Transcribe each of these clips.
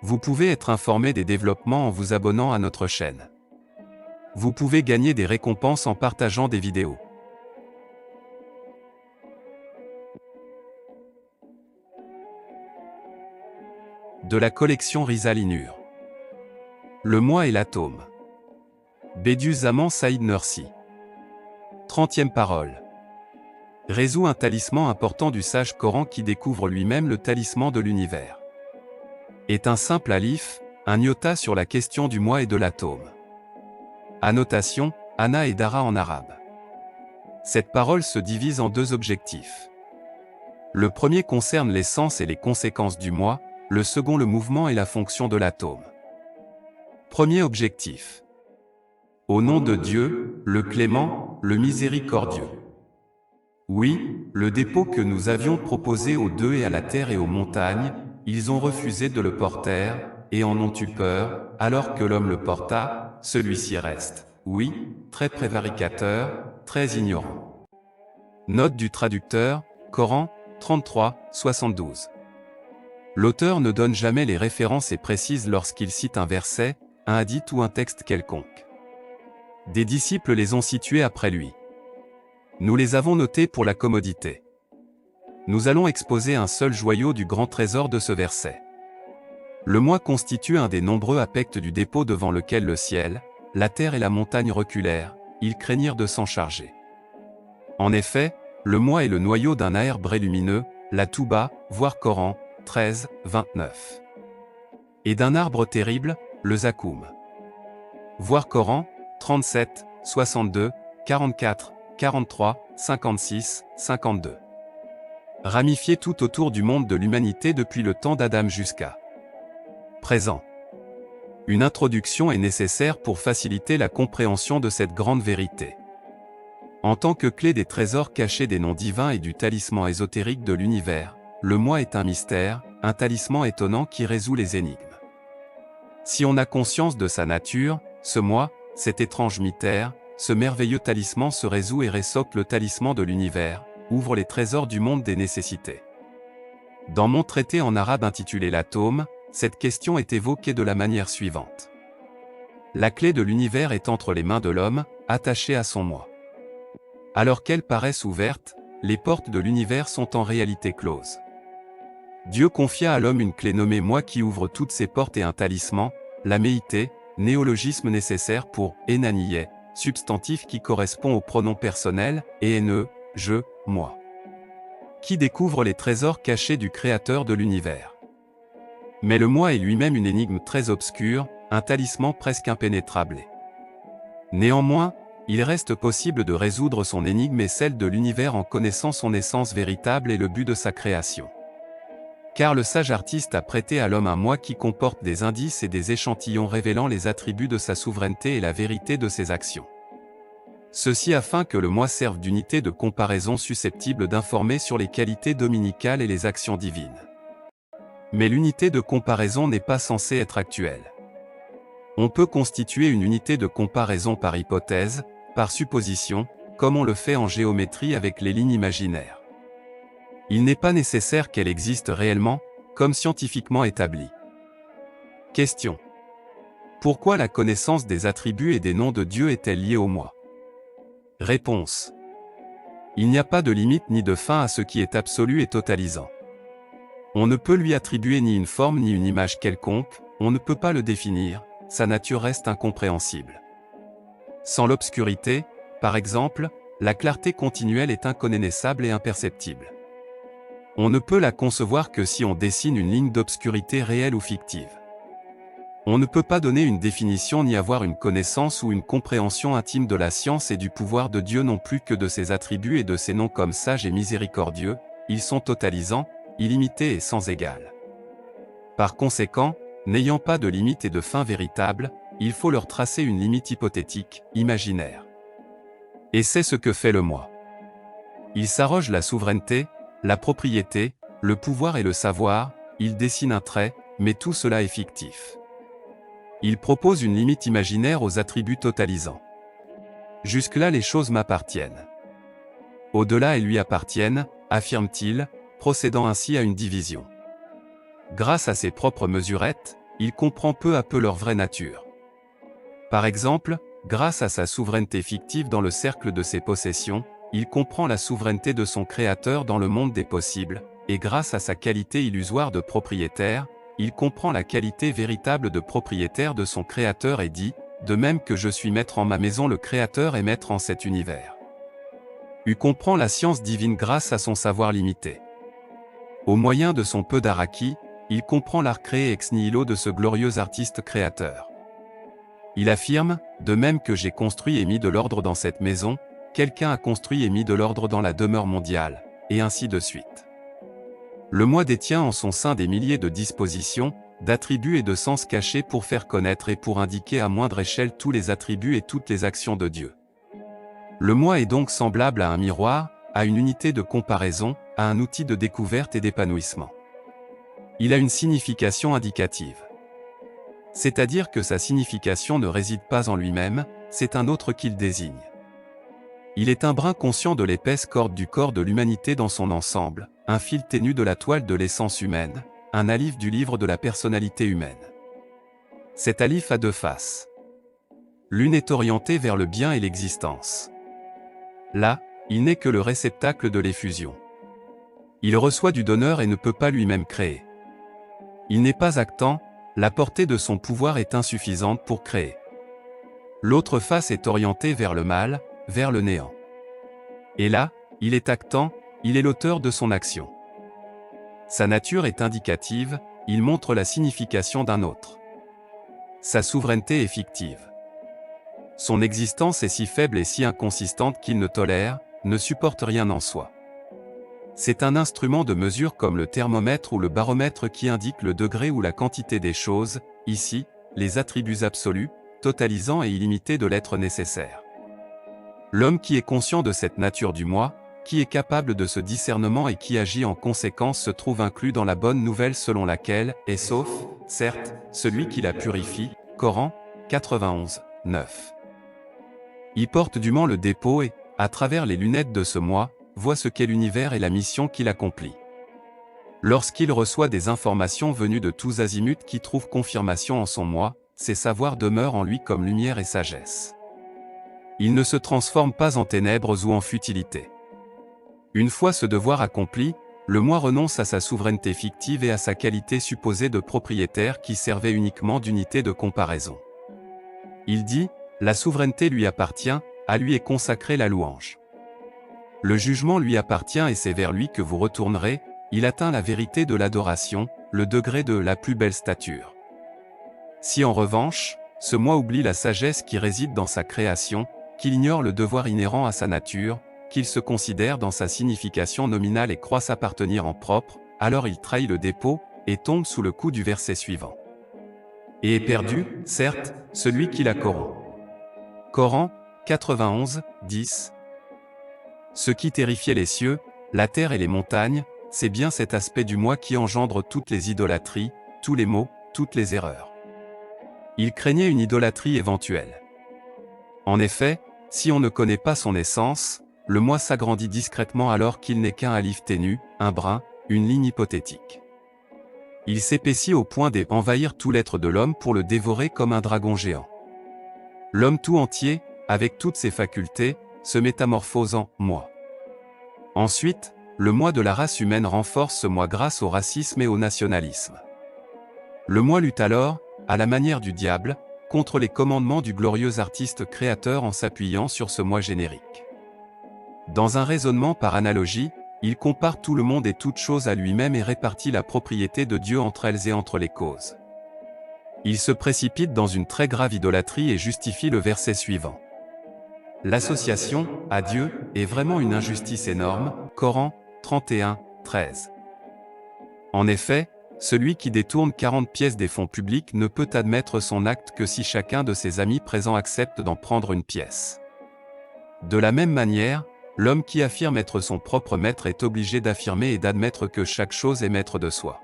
Vous pouvez être informé des développements en vous abonnant à notre chaîne. Vous pouvez gagner des récompenses en partageant des vidéos. De la collection Risalinur. Le moi et l'atome. Bediüzzaman Said Nursi. 30e parole. Résout un talisman important du sage Coran qui découvre lui-même le talisman de l'univers. Est un simple alif, un iota sur la question du moi et de l'atome. Annotation, Ana et Dara en arabe. Cette parole se divise en deux objectifs. Le premier concerne l'essence et les conséquences du moi, le second le mouvement et la fonction de l'atome. Premier objectif. Au nom de Dieu, le clément, le miséricordieux. Oui, le dépôt que nous avions proposé aux deux et à la terre et aux montagnes, ils ont refusé de le porter, et en ont eu peur, alors que l'homme le porta, celui-ci reste, oui, très prévaricateur, très ignorant. Note du traducteur, Coran, 33, 72. L'auteur ne donne jamais les références et précise lorsqu'il cite un verset, un hadith ou un texte quelconque. Des disciples les ont situés après lui. Nous les avons notés pour la commodité. Nous allons exposer un seul joyau du grand trésor de ce verset. Le moi constitue un des nombreux aspects du dépôt devant lequel le ciel, la terre et la montagne reculèrent, ils craignirent de s'en charger. En effet, le moi est le noyau d'un arbre lumineux, la Touba, voire Coran, 13, 29. Et d'un arbre terrible, le Zakoum. Voir Coran, 37, 62, 44, 43, 56, 52. Ramifié tout autour du monde de l'humanité depuis le temps d'Adam jusqu'à présent. Une introduction est nécessaire pour faciliter la compréhension de cette grande vérité. En tant que clé des trésors cachés des noms divins et du talisman ésotérique de l'univers, le moi est un mystère, un talisman étonnant qui résout les énigmes. Si on a conscience de sa nature, ce moi, cet étrange mystère, ce merveilleux talisman se résout et résout le talisman de l'univers, ouvre les trésors du monde des nécessités. Dans mon traité en arabe intitulé l'atome, cette question est évoquée de la manière suivante. La clé de l'univers est entre les mains de l'homme, attachée à son moi. Alors qu'elles paraissent ouvertes, les portes de l'univers sont en réalité closes. Dieu confia à l'homme une clé nommée moi qui ouvre toutes ces portes et un talisman, la méité, néologisme nécessaire pour « enaniye », substantif qui correspond au pronom personnel, et ne, je, moi. Qui découvre les trésors cachés du Créateur de l'univers. Mais le moi est lui-même une énigme très obscure, un talisman presque impénétrable. Néanmoins, il reste possible de résoudre son énigme et celle de l'univers en connaissant son essence véritable et le but de sa création. Car le sage artiste a prêté à l'homme un moi qui comporte des indices et des échantillons révélant les attributs de sa souveraineté et la vérité de ses actions. Ceci afin que le moi serve d'unité de comparaison susceptible d'informer sur les qualités dominicales et les actions divines. Mais l'unité de comparaison n'est pas censée être actuelle. On peut constituer une unité de comparaison par hypothèse, par supposition, comme on le fait en géométrie avec les lignes imaginaires. Il n'est pas nécessaire qu'elle existe réellement, comme scientifiquement établi. Question. Pourquoi la connaissance des attributs et des noms de Dieu est-elle liée au moi? Réponse. Il n'y a pas de limite ni de fin à ce qui est absolu et totalisant. On ne peut lui attribuer ni une forme ni une image quelconque, on ne peut pas le définir, sa nature reste incompréhensible. Sans l'obscurité, par exemple, la clarté continuelle est inconnaissable et imperceptible. On ne peut la concevoir que si on dessine une ligne d'obscurité réelle ou fictive. On ne peut pas donner une définition ni avoir une connaissance ou une compréhension intime de la science et du pouvoir de Dieu non plus que de ses attributs et de ses noms comme sage et miséricordieux, ils sont totalisants, illimités et sans égal. Par conséquent, n'ayant pas de limite et de fin véritable, il faut leur tracer une limite hypothétique, imaginaire. Et c'est ce que fait le moi. Il s'arroge la souveraineté, la propriété, le pouvoir et le savoir, il dessine un trait, mais tout cela est fictif. Il propose une limite imaginaire aux attributs totalisants. Jusque-là les choses m'appartiennent. Au-delà elles lui appartiennent, affirme-t-il, procédant ainsi à une division. Grâce à ses propres mesurettes, il comprend peu à peu leur vraie nature. Par exemple, grâce à sa souveraineté fictive dans le cercle de ses possessions, il comprend la souveraineté de son créateur dans le monde des possibles, et grâce à sa qualité illusoire de propriétaire, il comprend la qualité véritable de propriétaire de son créateur et dit, de même que je suis maître en ma maison, le créateur est maître en cet univers. U comprend la science divine grâce à son savoir limité. Au moyen de son peu d'araki, il comprend l'art créé ex nihilo de ce glorieux artiste créateur. Il affirme, de même que j'ai construit et mis de l'ordre dans cette maison, quelqu'un a construit et mis de l'ordre dans la demeure mondiale, et ainsi de suite. Le moi détient en son sein des milliers de dispositions, d'attributs et de sens cachés pour faire connaître et pour indiquer à moindre échelle tous les attributs et toutes les actions de Dieu. Le moi est donc semblable à un miroir, à une unité de comparaison, à un outil de découverte et d'épanouissement. Il a une signification indicative. C'est-à-dire que sa signification ne réside pas en lui-même, c'est un autre qu'il désigne. Il est un brin conscient de l'épaisse corde du corps de l'humanité dans son ensemble, un fil ténu de la toile de l'essence humaine, un alif du livre de la personnalité humaine. Cet alif a deux faces. L'une est orientée vers le bien et l'existence. Là, il n'est que le réceptacle de l'effusion. Il reçoit du donneur et ne peut pas lui-même créer. Il n'est pas actant, la portée de son pouvoir est insuffisante pour créer. L'autre face est orientée vers le mal, vers le néant. Et là, il est actant, il est l'auteur de son action. Sa nature est indicative, il montre la signification d'un autre. Sa souveraineté est fictive. Son existence est si faible et si inconsistante qu'il ne tolère, ne supporte rien en soi. C'est un instrument de mesure comme le thermomètre ou le baromètre qui indique le degré ou la quantité des choses, ici, les attributs absolus, totalisants et illimités de l'être nécessaire. L'homme qui est conscient de cette nature du moi, qui est capable de ce discernement et qui agit en conséquence se trouve inclus dans la bonne nouvelle selon laquelle, est sauf, certes, celui qui la purifie, Coran, 91, 9. Il porte dûment le dépôt et, à travers les lunettes de ce moi, voit ce qu'est l'univers et la mission qu'il accomplit. Lorsqu'il reçoit des informations venues de tous azimuts qui trouvent confirmation en son moi, ses savoirs demeurent en lui comme lumière et sagesse. Il ne se transforme pas en ténèbres ou en futilité. Une fois ce devoir accompli, le moi renonce à sa souveraineté fictive et à sa qualité supposée de propriétaire qui servait uniquement d'unité de comparaison. Il dit, la souveraineté lui appartient, à lui est consacrée la louange. Le jugement lui appartient et c'est vers lui que vous retournerez, il atteint la vérité de l'adoration, le degré de la plus belle stature. Si en revanche, ce moi oublie la sagesse qui réside dans sa création, qu'il ignore le devoir inhérent à sa nature, qu'il se considère dans sa signification nominale et croit s'appartenir en propre, alors il trahit le dépôt, et tombe sous le coup du verset suivant. Et est perdu, certes, celui qui la corrompt. Coran, 91, 10. Ce qui terrifiait les cieux, la terre et les montagnes, c'est bien cet aspect du moi qui engendre toutes les idolâtries, tous les maux, toutes les erreurs. Il craignait une idolâtrie éventuelle. En effet, si on ne connaît pas son essence, le moi s'agrandit discrètement alors qu'il n'est qu'un alif ténu, un brin, une ligne hypothétique. Il s'épaissit au point d'envahir tout l'être de l'homme pour le dévorer comme un dragon géant. L'homme tout entier, avec toutes ses facultés, se métamorphose en « moi ». Ensuite, le moi de la race humaine renforce ce moi grâce au racisme et au nationalisme. Le moi lutte alors, à la manière du diable, contre les commandements du glorieux artiste créateur en s'appuyant sur ce moi générique. Dans un raisonnement par analogie, il compare tout le monde et toute chose à lui-même et répartit la propriété de Dieu entre elles et entre les causes. Il se précipite dans une très grave idolâtrie et justifie le verset suivant. L'association, à Dieu, est vraiment une injustice énorme, Coran, 31, 13. En effet, celui qui détourne 40 pièces des fonds publics ne peut admettre son acte que si chacun de ses amis présents accepte d'en prendre une pièce. De la même manière, l'homme qui affirme être son propre maître est obligé d'affirmer et d'admettre que chaque chose est maître de soi.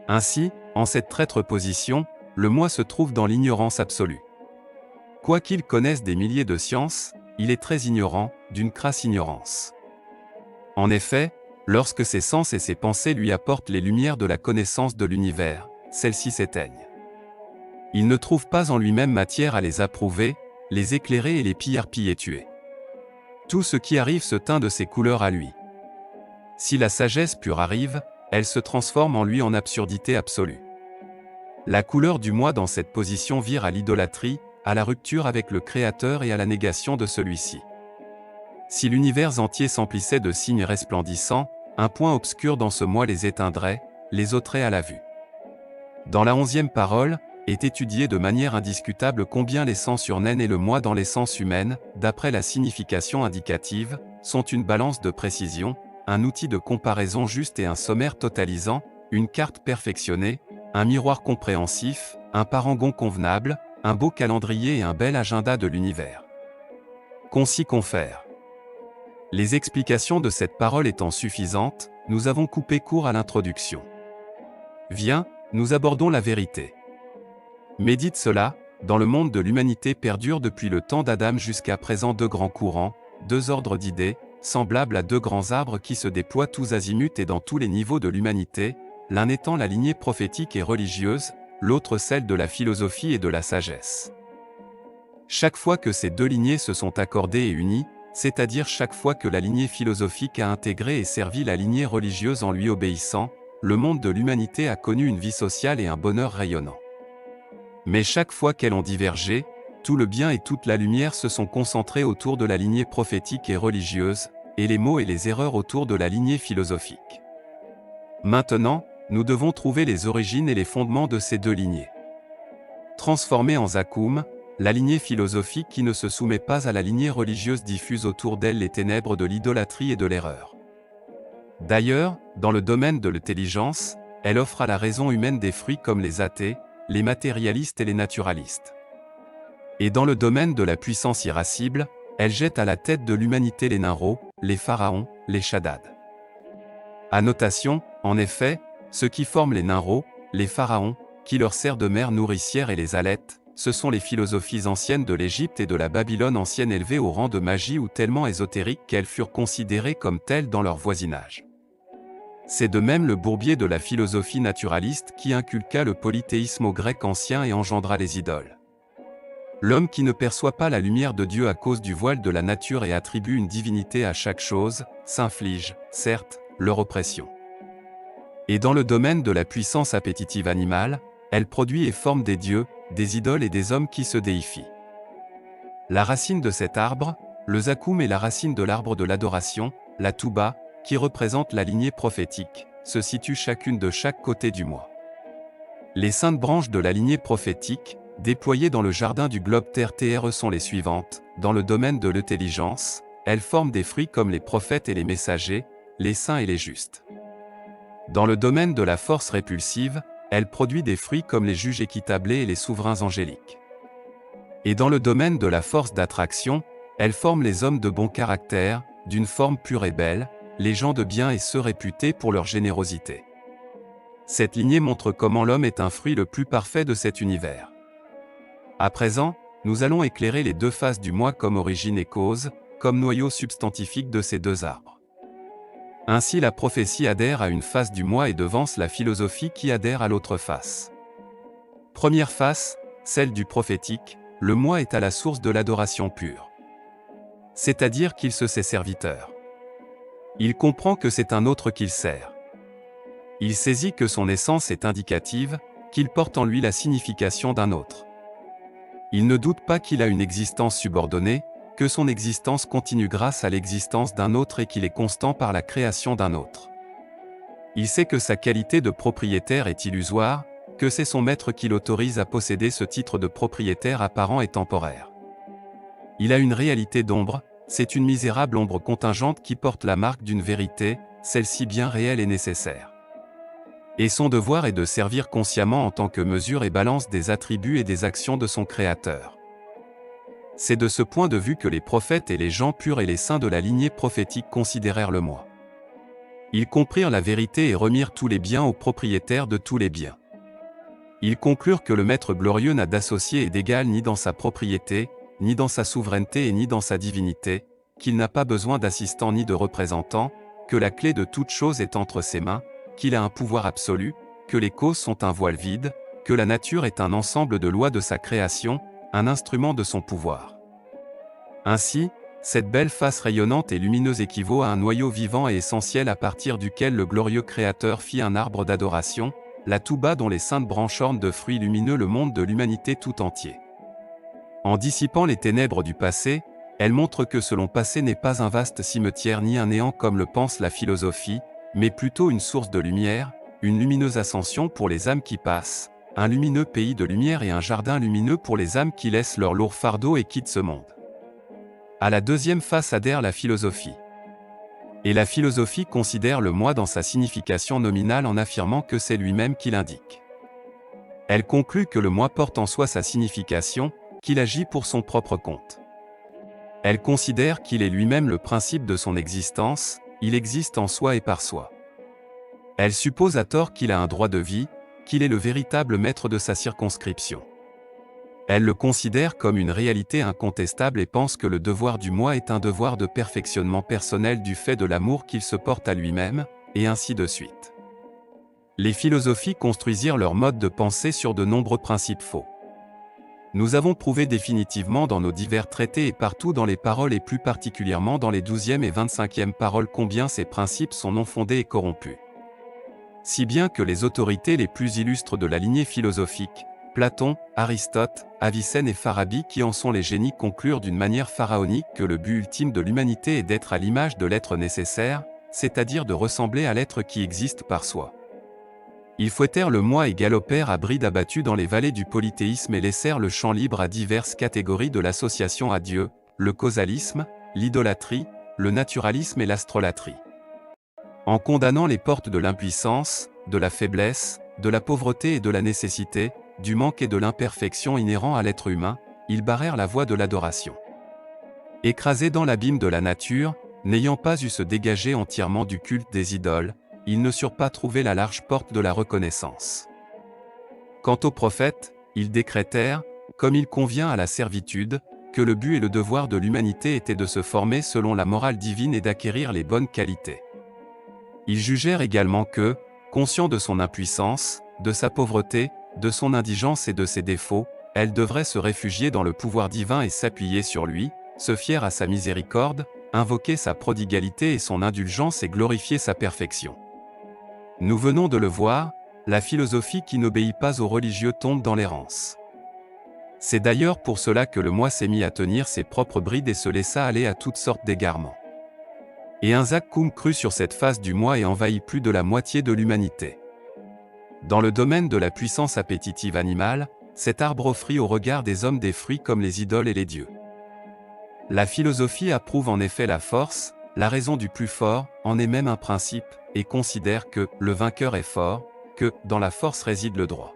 Ainsi, en cette traître position, le moi se trouve dans l'ignorance absolue. Quoiqu'il connaisse des milliers de sciences, il est très ignorant, d'une crasse ignorance. En effet, lorsque ses sens et ses pensées lui apportent les lumières de la connaissance de l'univers, celles-ci s'éteignent. Il ne trouve pas en lui-même matière à les approuver, les éclairer et les pillarpiller et tuer. Tout ce qui arrive se teint de ses couleurs à lui. Si la sagesse pure arrive, elle se transforme en lui en absurdité absolue. La couleur du moi dans cette position vire à l'idolâtrie, à la rupture avec le Créateur et à la négation de celui-ci. Si l'univers entier s'emplissait de signes resplendissants, un point obscur dans ce moi les éteindrait, les ôterait à la vue. Dans la 11e parole, est étudié de manière indiscutable combien l'essence urnaine et le moi dans l'essence humaine, d'après la signification indicative, sont une balance de précision, un outil de comparaison juste et un sommaire totalisant, une carte perfectionnée, un miroir compréhensif, un parangon convenable, un beau calendrier et un bel agenda de l'univers. Concis confère. Les explications de cette parole étant suffisantes, nous avons coupé court à l'introduction. Viens, nous abordons la vérité. Médite cela, dans le monde de l'humanité perdurent depuis le temps d'Adam jusqu'à présent deux grands courants, deux ordres d'idées, semblables à deux grands arbres qui se déploient tous azimuts et dans tous les niveaux de l'humanité, l'un étant la lignée prophétique et religieuse, l'autre celle de la philosophie et de la sagesse. Chaque fois que ces deux lignées se sont accordées et unies, c'est-à-dire chaque fois que la lignée philosophique a intégré et servi la lignée religieuse en lui obéissant, le monde de l'humanité a connu une vie sociale et un bonheur rayonnant. Mais chaque fois qu'elles ont divergé, tout le bien et toute la lumière se sont concentrés autour de la lignée prophétique et religieuse, et les maux et les erreurs autour de la lignée philosophique. Maintenant, nous devons trouver les origines et les fondements de ces deux lignées. Transformée en Zakoum, la lignée philosophique qui ne se soumet pas à la lignée religieuse diffuse autour d'elle les ténèbres de l'idolâtrie et de l'erreur. D'ailleurs, dans le domaine de l'intelligence, elle offre à la raison humaine des fruits comme les athées, les matérialistes et les naturalistes. Et dans le domaine de la puissance irascible, elle jette à la tête de l'humanité les Nimrods, les pharaons, les Shaddad. À notation, en effet, ceux qui forment les Nimrods, les pharaons, qui leur servent de mère nourricière et les Alètes, ce sont les philosophies anciennes de l'Égypte et de la Babylone ancienne élevées au rang de magie ou tellement ésotériques qu'elles furent considérées comme telles dans leur voisinage. C'est de même le bourbier de la philosophie naturaliste qui inculqua le polythéisme aux Grecs anciens et engendra les idoles. L'homme qui ne perçoit pas la lumière de Dieu à cause du voile de la nature et attribue une divinité à chaque chose, s'inflige, certes, leur oppression. Et dans le domaine de la puissance appétitive animale, elle produit et forme des dieux, des idoles et des hommes qui se déifient. La racine de cet arbre, le Zakoum est la racine de l'arbre de l'adoration, la Touba, qui représente la lignée prophétique, se situent chacune de chaque côté du moi. Les 5 branches de la lignée prophétique, déployées dans le jardin du globe terre sont les suivantes. Dans le domaine de l'intelligence, elles forment des fruits comme les prophètes et les messagers, les saints et les justes. Dans le domaine de la force répulsive, elle produit des fruits comme les juges équitablés et les souverains angéliques. Et dans le domaine de la force d'attraction, elle forme les hommes de bon caractère, d'une forme pure et belle, les gens de bien et ceux réputés pour leur générosité. Cette lignée montre comment l'homme est un fruit le plus parfait de cet univers. À présent, nous allons éclairer les deux faces du moi comme origine et cause, comme noyau substantifique de ces deux arbres. Ainsi la prophétie adhère à une face du moi et devance la philosophie qui adhère à l'autre face. Première face, celle du prophétique, le moi est à la source de l'adoration pure. C'est-à-dire qu'il se sait serviteur. Il comprend que c'est un autre qu'il sert. Il saisit que son essence est indicative, qu'il porte en lui la signification d'un autre. Il ne doute pas qu'il a une existence subordonnée, que son existence continue grâce à l'existence d'un autre et qu'il est constant par la création d'un autre. Il sait que sa qualité de propriétaire est illusoire, que c'est son maître qui l'autorise à posséder ce titre de propriétaire apparent et temporaire. Il a une réalité d'ombre, c'est une misérable ombre contingente qui porte la marque d'une vérité, celle-ci bien réelle et nécessaire. Et son devoir est de servir consciemment en tant que mesure et balance des attributs et des actions de son Créateur. C'est de ce point de vue que les prophètes et les gens purs et les saints de la lignée prophétique considérèrent le moi. Ils comprirent la vérité et remirent tous les biens au propriétaire de tous les biens. Ils conclurent que le Maître glorieux n'a d'associé et d'égal ni dans sa propriété, ni dans sa souveraineté et ni dans sa divinité, qu'il n'a pas besoin d'assistant ni de représentant, que la clé de toute chose est entre ses mains, qu'il a un pouvoir absolu, que les causes sont un voile vide, que la nature est un ensemble de lois de sa création, un instrument de son pouvoir. Ainsi, cette belle face rayonnante et lumineuse équivaut à un noyau vivant et essentiel à partir duquel le glorieux Créateur fit un arbre d'adoration, la touba dont les saintes branches ornent de fruits lumineux le monde de l'humanité tout entier. En dissipant les ténèbres du passé, elle montre que ce long passé n'est pas un vaste cimetière ni un néant comme le pense la philosophie, mais plutôt une source de lumière, une lumineuse ascension pour les âmes qui passent, un lumineux pays de lumière et un jardin lumineux pour les âmes qui laissent leur lourd fardeau et quittent ce monde. À la deuxième face adhère la philosophie. Et la philosophie considère le moi dans sa signification nominale en affirmant que c'est lui-même qui l'indique. Elle conclut que le moi porte en soi sa signification, qu'il agit pour son propre compte. Elle considère qu'il est lui-même le principe de son existence, il existe en soi et par soi. Elle suppose à tort qu'il a un droit de vie, qu'il est le véritable maître de sa circonscription. Elle le considère comme une réalité incontestable et pense que le devoir du moi est un devoir de perfectionnement personnel du fait de l'amour qu'il se porte à lui-même, et ainsi de suite. Les philosophies construisirent leur mode de pensée sur de nombreux principes faux. Nous avons prouvé définitivement dans nos divers traités et partout dans les paroles et plus particulièrement dans les 12e et 25e paroles combien ces principes sont non fondés et corrompus. Si bien que les autorités les plus illustres de la lignée philosophique, Platon, Aristote, Avicenne et Farabi qui en sont les génies conclurent d'une manière pharaonique que le but ultime de l'humanité est d'être à l'image de l'être nécessaire, c'est-à-dire de ressembler à l'être qui existe par soi. Ils fouettèrent le moi et galopèrent à bride abattue dans les vallées du polythéisme et laissèrent le champ libre à diverses catégories de l'association à Dieu, le causalisme, l'idolâtrie, le naturalisme et l'astrolatrie. En condamnant les portes de l'impuissance, de la faiblesse, de la pauvreté et de la nécessité, du manque et de l'imperfection inhérents à l'être humain, ils barrèrent la voie de l'adoration. Écrasés dans l'abîme de la nature, n'ayant pas eu se dégager entièrement du culte des idoles, ils ne surent pas trouver la large porte de la reconnaissance. Quant aux prophètes, ils décrétèrent, comme il convient à la servitude, que le but et le devoir de l'humanité était de se former selon la morale divine et d'acquérir les bonnes qualités. Ils jugèrent également que, conscient de son impuissance, de sa pauvreté, de son indigence et de ses défauts, elle devrait se réfugier dans le pouvoir divin et s'appuyer sur lui, se fier à sa miséricorde, invoquer sa prodigalité et son indulgence et glorifier sa perfection. Nous venons de le voir, la philosophie qui n'obéit pas aux religieux tombe dans l'errance. C'est d'ailleurs pour cela que le moi s'est mis à tenir ses propres brides et se laissa aller à toutes sortes d'égarements. Et un Zakkoum crut sur cette face du moi et envahit plus de la moitié de l'humanité. Dans le domaine de la puissance appétitive animale, cet arbre offrit au regard des hommes des fruits comme les idoles et les dieux. La philosophie approuve en effet la force, la raison du plus fort, en est même un principe, et considère que le vainqueur est fort, que dans la force réside le droit.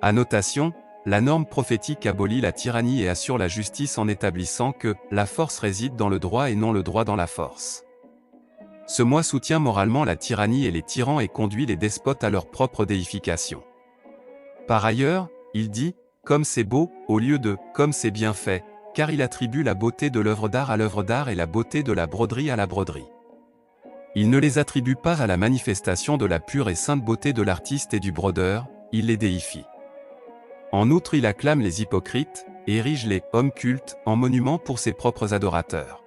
Annotation, la norme prophétique abolit la tyrannie et assure la justice en établissant que la force réside dans le droit et non le droit dans la force. Ce moi soutient moralement la tyrannie et les tyrans et conduit les despotes à leur propre déification. Par ailleurs, il dit « comme c'est beau » au lieu de « comme c'est bien fait », car il attribue la beauté de l'œuvre d'art à l'œuvre d'art et la beauté de la broderie à la broderie. Il ne les attribue pas à la manifestation de la pure et sainte beauté de l'artiste et du brodeur, il les déifie. En outre, il acclame les hypocrites, et érige les « hommes cultes » en monuments pour ses propres adorateurs.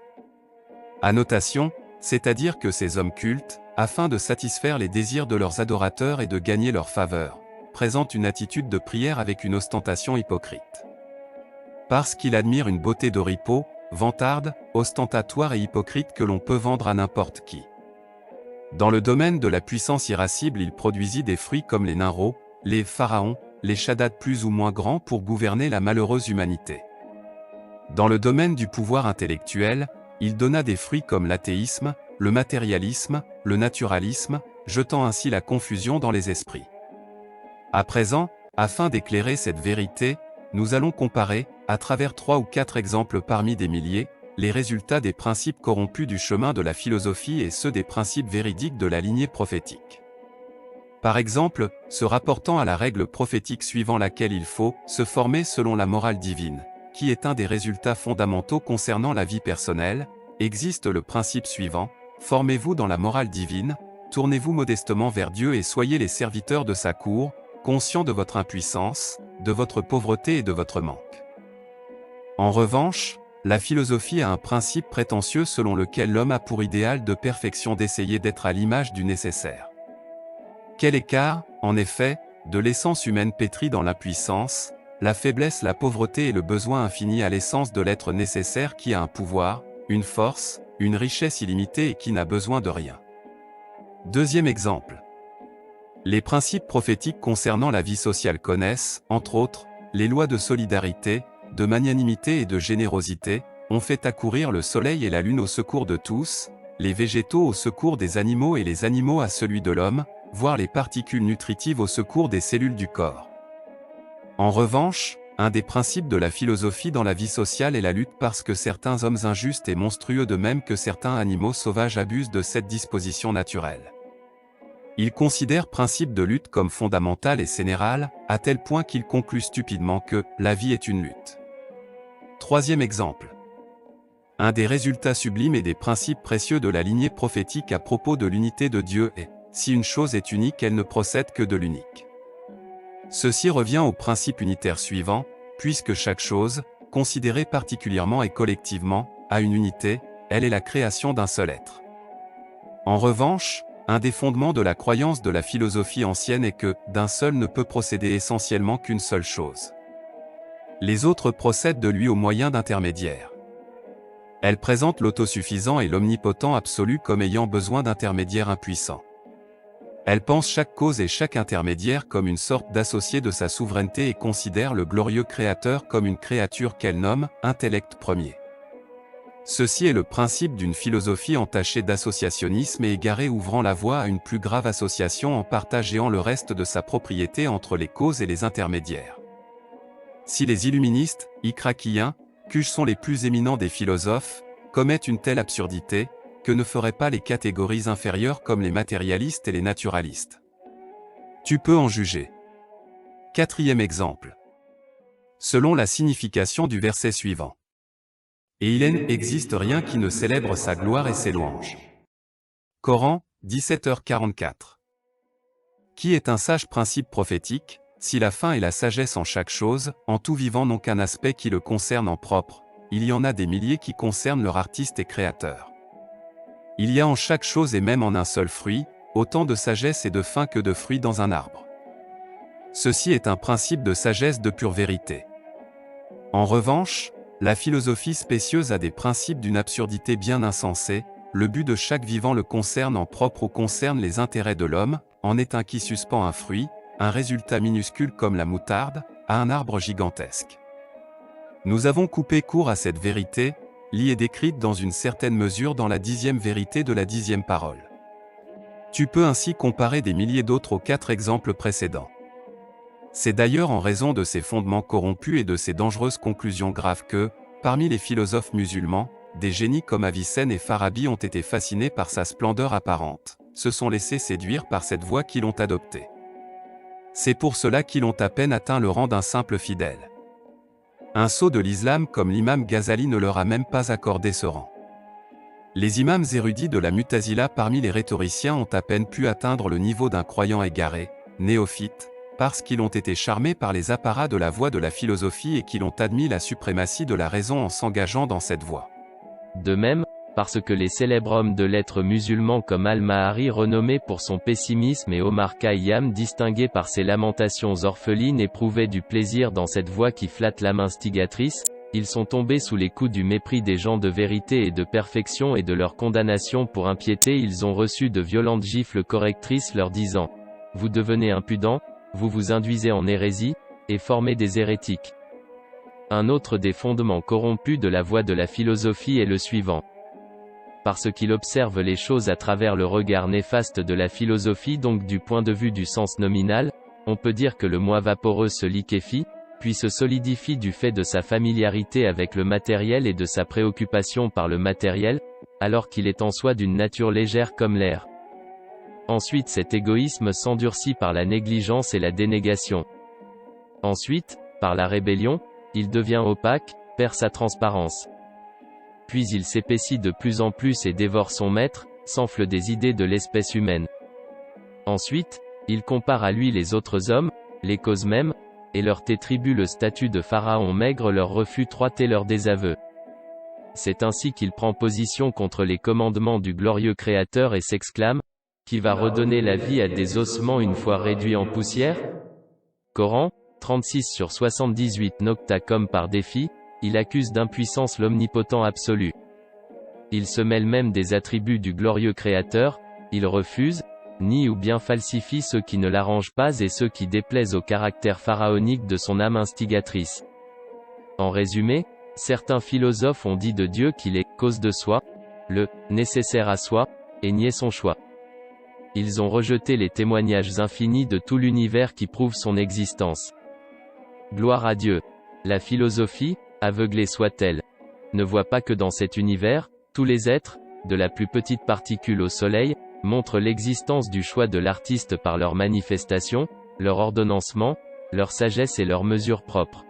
Annotation, c'est-à-dire que ces hommes cultes, afin de satisfaire les désirs de leurs adorateurs et de gagner leur faveur, présentent une attitude de prière avec une ostentation hypocrite. Parce qu'il admire une beauté d'oripeau, vantarde, ostentatoire et hypocrite que l'on peut vendre à n'importe qui. Dans le domaine de la puissance irascible, il produisit des fruits comme les Nimrods, les pharaons, les Shaddad plus ou moins grands pour gouverner la malheureuse humanité. Dans le domaine du pouvoir intellectuel, il donna des fruits comme l'athéisme, le matérialisme, le naturalisme, jetant ainsi la confusion dans les esprits. À présent, afin d'éclairer cette vérité, nous allons comparer, à travers 3 ou 4 exemples parmi des milliers, les résultats des principes corrompus du chemin de la philosophie et ceux des principes véridiques de la lignée prophétique. Par exemple, se rapportant à la règle prophétique suivant laquelle il faut se former selon la morale divine, qui est un des résultats fondamentaux concernant la vie personnelle, existe le principe suivant, formez-vous dans la morale divine, tournez-vous modestement vers Dieu et soyez les serviteurs de sa cour, conscients de votre impuissance, de votre pauvreté et de votre manque. En revanche, la philosophie a un principe prétentieux selon lequel l'homme a pour idéal de perfection d'essayer d'être à l'image du nécessaire. Quel écart, en effet, de l'essence humaine pétrie dans l'impuissance, la faiblesse, la pauvreté et le besoin infini à l'essence de l'être nécessaire qui a un pouvoir, une force, une richesse illimitée et qui n'a besoin de rien. Deuxième exemple. Les principes prophétiques concernant la vie sociale connaissent, entre autres, les lois de solidarité, de magnanimité et de générosité, ont fait accourir le soleil et la lune au secours de tous, les végétaux au secours des animaux et les animaux à celui de l'homme, voire les particules nutritives au secours des cellules du corps. En revanche, un des principes de la philosophie dans la vie sociale est la lutte parce que certains hommes injustes et monstrueux de même que certains animaux sauvages abusent de cette disposition naturelle. Il considère principe de lutte comme fondamental et général, à tel point qu'il conclut stupidement que la vie est une lutte. Troisième exemple. Un des résultats sublimes et des principes précieux de la lignée prophétique à propos de l'unité de Dieu est, si une chose est unique, elle ne procède que de l'unique. Ceci revient au principe unitaire suivant, puisque chaque chose, considérée particulièrement et collectivement, a une unité, elle est la création d'un seul être. En revanche, un des fondements de la croyance de la philosophie ancienne est que, d'un seul ne peut procéder essentiellement qu'une seule chose. Les autres procèdent de lui au moyen d'intermédiaires. Elle présente l'autosuffisant et l'omnipotent absolu comme ayant besoin d'intermédiaires impuissants. Elle pense chaque cause et chaque intermédiaire comme une sorte d'associé de sa souveraineté et considère le glorieux Créateur comme une créature qu'elle nomme « intellect premier ». Ceci est le principe d'une philosophie entachée d'associationnisme et égarée ouvrant la voie à une plus grave association en partageant le reste de sa propriété entre les causes et les intermédiaires. Si les illuministes, Icraquiens, qui sont les plus éminents des philosophes, commettent une telle absurdité, que ne feraient pas les catégories inférieures comme les matérialistes et les naturalistes? Tu peux en juger. Quatrième exemple. Selon la signification du verset suivant. Et il n'existe rien qui ne célèbre sa gloire et ses louanges. Coran, 17h44. Qui est un sage principe prophétique, si la fin et la sagesse en chaque chose, en tout vivant n'ont qu'un aspect qui le concerne en propre, il y en a des milliers qui concernent leur artiste et créateur. Il y a en chaque chose et même en un seul fruit, autant de sagesse et de fin que de fruits dans un arbre. Ceci est un principe de sagesse de pure vérité. En revanche, la philosophie spécieuse a des principes d'une absurdité bien insensée, le but de chaque vivant le concerne en propre ou concerne les intérêts de l'homme, en est un qui suspend un fruit, un résultat minuscule comme la moutarde, à un arbre gigantesque. Nous avons coupé court à cette vérité, lie et décrite dans une certaine mesure dans la 10e vérité de la 10e parole. Tu peux ainsi comparer des milliers d'autres aux 4 exemples précédents. C'est d'ailleurs en raison de ces fondements corrompus et de ces dangereuses conclusions graves que, parmi les philosophes musulmans, des génies comme Avicenne et Farabi ont été fascinés par sa splendeur apparente, se sont laissés séduire par cette voie qu'ils ont adoptée. C'est pour cela qu'ils ont à peine atteint le rang d'un simple fidèle. Un sot de l'islam comme l'imam Ghazali ne leur a même pas accordé ce rang. Les imams érudits de la Mu'tazila parmi les rhétoriciens ont à peine pu atteindre le niveau d'un croyant égaré, néophyte, parce qu'ils ont été charmés par les apparats de la voie de la philosophie et qu'ils ont admis la suprématie de la raison en s'engageant dans cette voie. De même, parce que les célèbres hommes de lettres musulmans comme Al-Mahari renommé pour son pessimisme et Omar Khayyam distingué par ses lamentations orphelines éprouvaient du plaisir dans cette voie qui flatte l'âme instigatrice, ils sont tombés sous les coups du mépris des gens de vérité et de perfection et de leur condamnation pour impiété ils ont reçu de violentes gifles correctrices leur disant « Vous devenez impudents, vous vous induisez en hérésie, et formez des hérétiques ». Un autre des fondements corrompus de la voie de la philosophie est le suivant. Parce qu'il observe les choses à travers le regard néfaste de la philosophie donc du point de vue du sens nominal, on peut dire que le moi vaporeux se liquéfie, puis se solidifie du fait de sa familiarité avec le matériel et de sa préoccupation par le matériel, alors qu'il est en soi d'une nature légère comme l'air. Ensuite cet égoïsme s'endurcit par la négligence et la dénégation. Ensuite, par la rébellion, il devient opaque, perd sa transparence. Puis il s'épaissit de plus en plus et dévore son maître, s'enfle des idées de l'espèce humaine. Ensuite, il compare à lui les autres hommes, les causes mêmes, et leur attribue le statut de pharaon maigre leur refus et leur désaveu. C'est ainsi qu'il prend position contre les commandements du glorieux Créateur et s'exclame, « Qui va redonner la vie à des ossements une fois réduits en poussière ?» Coran, 36/78 Nocta comme par défi, il accuse d'impuissance l'omnipotent absolu. Il se mêle même des attributs du glorieux Créateur, il refuse, nie ou bien falsifie ceux qui ne l'arrangent pas et ceux qui déplaisent au caractère pharaonique de son âme instigatrice. En résumé, certains philosophes ont dit de Dieu qu'il est « cause de soi », le « nécessaire à soi », et nié son choix. Ils ont rejeté les témoignages infinis de tout l'univers qui prouvent son existence. Gloire à Dieu. La philosophie, aveuglée soit-elle, ne voit pas que dans cet univers, tous les êtres, de la plus petite particule au soleil, montrent l'existence du choix de l'artiste par leur manifestation, leur ordonnancement, leur sagesse et leurs mesures propres.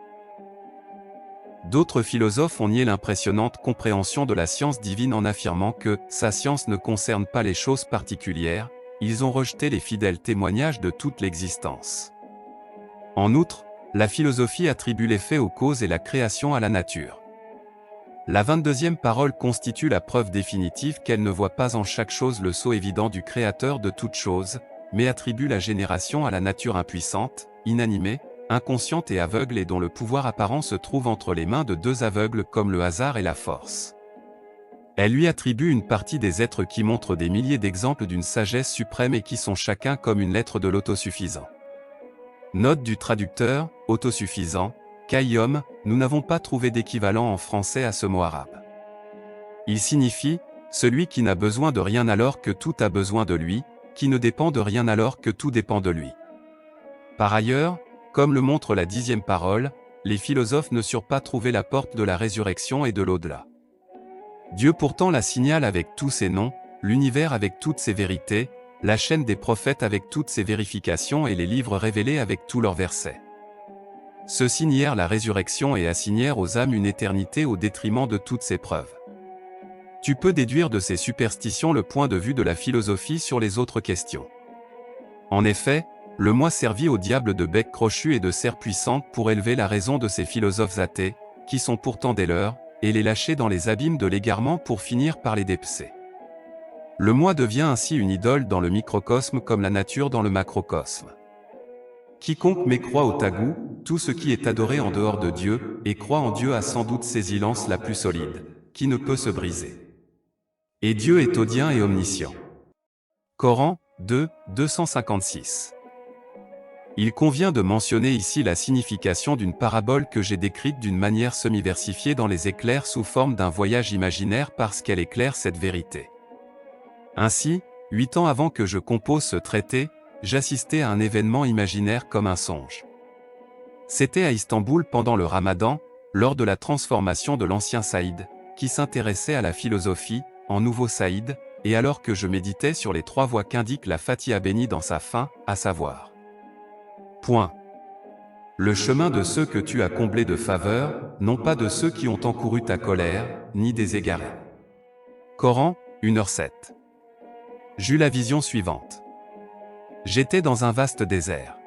D'autres philosophes ont nié l'impressionnante compréhension de la science divine en affirmant que sa science ne concerne pas les choses particulières, ils ont rejeté les fidèles témoignages de toute l'existence. En outre, la philosophie attribue les faits aux causes et la création à la nature. La 22e parole constitue la preuve définitive qu'elle ne voit pas en chaque chose le sceau évident du Créateur de toutes choses, mais attribue la génération à la nature impuissante, inanimée, inconsciente et aveugle et dont le pouvoir apparent se trouve entre les mains de deux aveugles comme le hasard et la force. Elle lui attribue une partie des êtres qui montrent des milliers d'exemples d'une sagesse suprême et qui sont chacun comme une lettre de l'autosuffisant. Note du traducteur, autosuffisant, Qayyum, nous n'avons pas trouvé d'équivalent en français à ce mot arabe. Il signifie, celui qui n'a besoin de rien alors que tout a besoin de lui, qui ne dépend de rien alors que tout dépend de lui. Par ailleurs, comme le montre la 10e parole, les philosophes ne surent pas trouver la porte de la résurrection et de l'au-delà. Dieu pourtant la signale avec tous ses noms, l'univers avec toutes ses vérités, la chaîne des prophètes avec toutes ses vérifications et les livres révélés avec tous leurs versets. Ceux-ci nièrent la résurrection et assignèrent aux âmes une éternité au détriment de toutes ces preuves. Tu peux déduire de ces superstitions le point de vue de la philosophie sur les autres questions. En effet, le moi servit au diable de bec crochu et de serre puissante pour élever la raison de ces philosophes athées, qui sont pourtant des leurs, et les lâcher dans les abîmes de l'égarement pour finir par les dépcer. Le moi devient ainsi une idole dans le microcosme comme la nature dans le macrocosme. Quiconque mécroit au Taghut, tout ce qui est adoré en dehors de Dieu, et croit en Dieu a sans doute sésilence la plus solide, qui ne peut se briser. Et Dieu est audien et omniscient. Coran, 2, 256. Il convient de mentionner ici la signification d'une parabole que j'ai décrite d'une manière semi-versifiée dans les éclairs sous forme d'un voyage imaginaire parce qu'elle éclaire cette vérité. Ainsi, 8 ans avant que je compose ce traité, j'assistais à un événement imaginaire comme un songe. C'était à Istanbul pendant le Ramadan, lors de la transformation de l'ancien Saïd, qui s'intéressait à la philosophie, en nouveau Saïd, et alors que je méditais sur les 3 voies qu'indique la Fatiha bénie dans sa fin, à savoir. Point. Le chemin de ceux que tu as comblés de faveur, non pas de ceux qui ont encouru ta colère, ni des égarés. Coran, 1h07. J'eus la vision suivante. J'étais dans un vaste désert.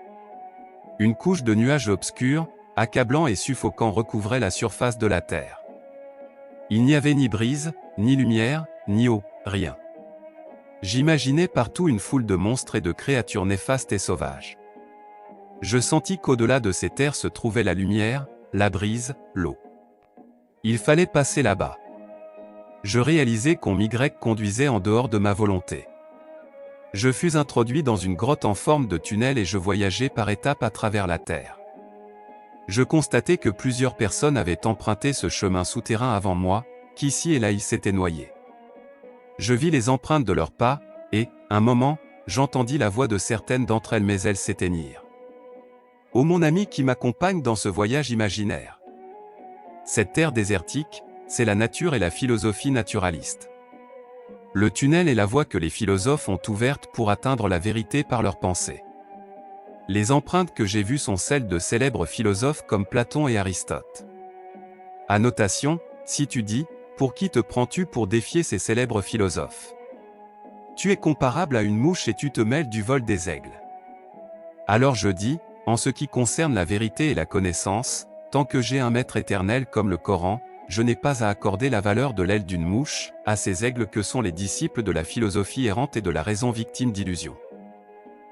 Une couche de nuages obscurs, accablant et suffocant recouvrait la surface de la terre. Il n'y avait ni brise, ni lumière, ni eau, rien. J'imaginais partout une foule de monstres et de créatures néfastes et sauvages. Je sentis qu'au-delà de ces terres se trouvait la lumière, la brise, l'eau. Il fallait passer là-bas. Je réalisais qu'on m'y conduisait en dehors de ma volonté. Je fus introduit dans une grotte en forme de tunnel et je voyageais par étapes à travers la terre. Je constatais que plusieurs personnes avaient emprunté ce chemin souterrain avant moi, qu'ici et là ils s'étaient noyés. Je vis les empreintes de leurs pas, et, un moment, j'entendis la voix de certaines d'entre elles mais elles s'éteignirent. Ô mon ami qui m'accompagne dans ce voyage imaginaire. Cette terre désertique, c'est la nature et la philosophie naturaliste. Le tunnel est la voie que les philosophes ont ouverte pour atteindre la vérité par leurs pensées. Les empreintes que j'ai vues sont celles de célèbres philosophes comme Platon et Aristote. Annotation, si tu dis, pour qui te prends-tu pour défier ces célèbres philosophes? Tu es comparable à une mouche et tu te mêles du vol des aigles. Alors je dis, en ce qui concerne la vérité et la connaissance, tant que j'ai un maître éternel comme le Coran, je n'ai pas à accorder la valeur de l'aile d'une mouche, à ces aigles que sont les disciples de la philosophie errante et de la raison victime d'illusions.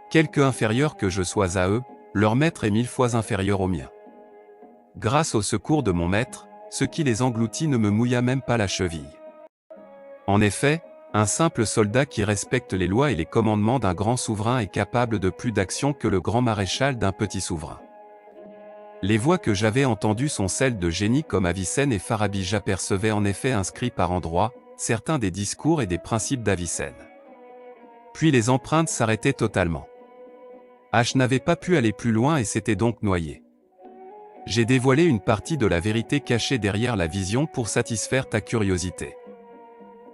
Quelque inférieur que je sois à eux, leur maître est 1000 fois inférieur au mien. Grâce au secours de mon maître, ce qui les engloutit ne me mouilla même pas la cheville. En effet, un simple soldat qui respecte les lois et les commandements d'un grand souverain est capable de plus d'action que le grand maréchal d'un petit souverain. Les voix que j'avais entendues sont celles de génies comme Avicenne et Farabi. J'apercevais en effet inscrits par endroits, certains des discours et des principes d'Avicenne. Puis les empreintes s'arrêtaient totalement. H n'avait pas pu aller plus loin et s'était donc noyé. J'ai dévoilé une partie de la vérité cachée derrière la vision pour satisfaire ta curiosité.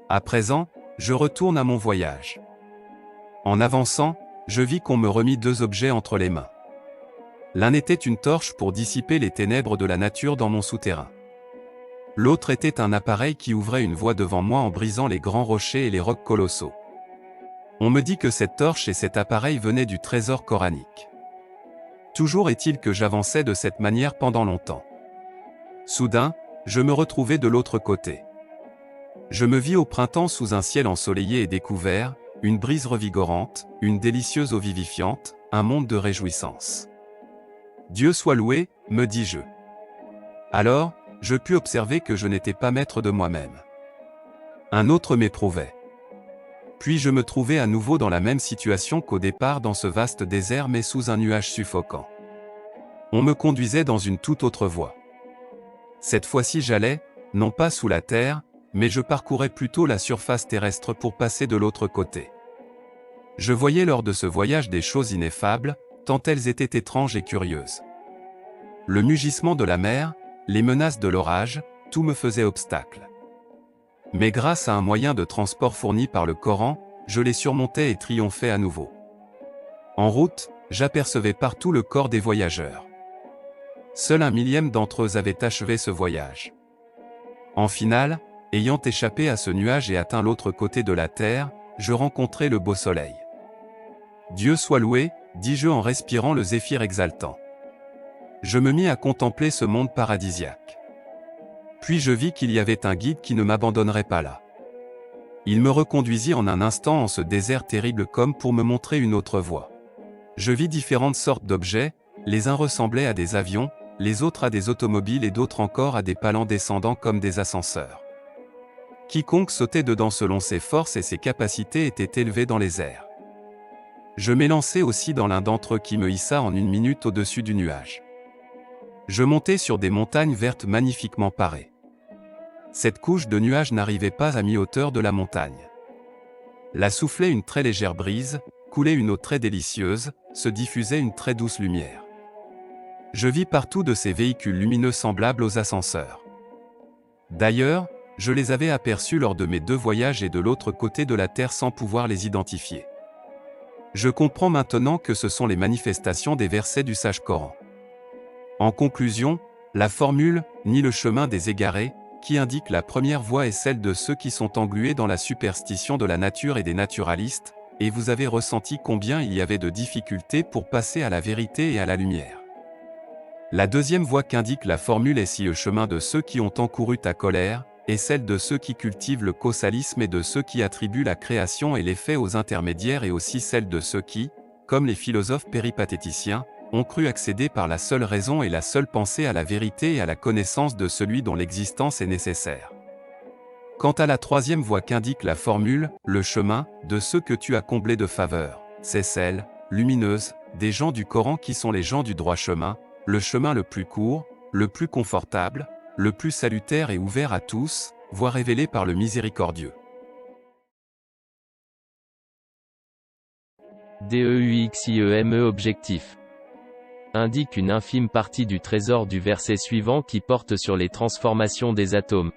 À présent, je retourne à mon voyage. En avançant, je vis qu'on me remit 2 objets entre les mains. L'un était une torche pour dissiper les ténèbres de la nature dans mon souterrain. L'autre était un appareil qui ouvrait une voie devant moi en brisant les grands rochers et les rocs colossaux. On me dit que cette torche et cet appareil venaient du trésor coranique. Toujours est-il que j'avançais de cette manière pendant longtemps. Soudain, je me retrouvai de l'autre côté. Je me vis au printemps sous un ciel ensoleillé et découvert, une brise revigorante, une délicieuse eau vivifiante, un monde de réjouissance. Dieu soit loué, me dis-je. Alors, je pus observer que je n'étais pas maître de moi-même. Un autre m'éprouvait. Puis je me trouvai à nouveau dans la même situation qu'au départ dans ce vaste désert mais sous un nuage suffocant. On me conduisait dans une toute autre voie. Cette fois-ci j'allais, non pas sous la terre, mais je parcourais plutôt la surface terrestre pour passer de l'autre côté. Je voyais lors de ce voyage des choses ineffables, tant elles étaient étranges et curieuses. Le mugissement de la mer, les menaces de l'orage, tout me faisait obstacle. Mais grâce à un moyen de transport fourni par le Coran, je les surmontais et triomphais à nouveau. En route, j'apercevais partout le corps des voyageurs. Seul 1/1000 d'entre eux avait achevé ce voyage. En finale, ayant échappé à ce nuage et atteint l'autre côté de la terre, je rencontrai le beau soleil. Dieu soit loué, dis-je en respirant le zéphyr exaltant. Je me mis à contempler ce monde paradisiaque. Puis je vis qu'il y avait un guide qui ne m'abandonnerait pas là. Il me reconduisit en un instant en ce désert terrible comme pour me montrer une autre voie. Je vis différentes sortes d'objets, les uns ressemblaient à des avions, les autres à des automobiles et d'autres encore à des palans descendants comme des ascenseurs. Quiconque sautait dedans selon ses forces et ses capacités était élevé dans les airs. Je m'élançai aussi dans l'un d'entre eux qui me hissa en 1 minute au-dessus du nuage. Je montai sur des montagnes vertes magnifiquement parées. Cette couche de nuages n'arrivait pas à mi-hauteur de la montagne. Là soufflait une très légère brise, coulait une eau très délicieuse, se diffusait une très douce lumière. Je vis partout de ces véhicules lumineux semblables aux ascenseurs. D'ailleurs, je les avais aperçus lors de mes 2 voyages et de l'autre côté de la Terre sans pouvoir les identifier. Je comprends maintenant que ce sont les manifestations des versets du sage Coran. En conclusion, la formule « ni le chemin des égarés » qui indique la première voie est celle de ceux qui sont englués dans la superstition de la nature et des naturalistes, et vous avez ressenti combien il y avait de difficultés pour passer à la vérité et à la lumière. La deuxième voie qu'indique la formule est si le chemin de ceux qui ont encouru ta colère, et celle de ceux qui cultivent le causalisme et de ceux qui attribuent la création et l'effet aux intermédiaires et aussi celle de ceux qui, comme les philosophes péripatéticiens, ont cru accéder par la seule raison et la seule pensée à la vérité et à la connaissance de celui dont l'existence est nécessaire. Quant à la troisième voie qu'indique la formule, le chemin, de ceux que tu as comblés de faveur, c'est celle, lumineuse, des gens du Coran qui sont les gens du droit chemin, le chemin le plus court, le plus confortable, le plus salutaire et ouvert à tous, voie révélée par le miséricordieux. DEUXIEME Objectif indique une infime partie du trésor du verset suivant qui porte sur les transformations des atomes.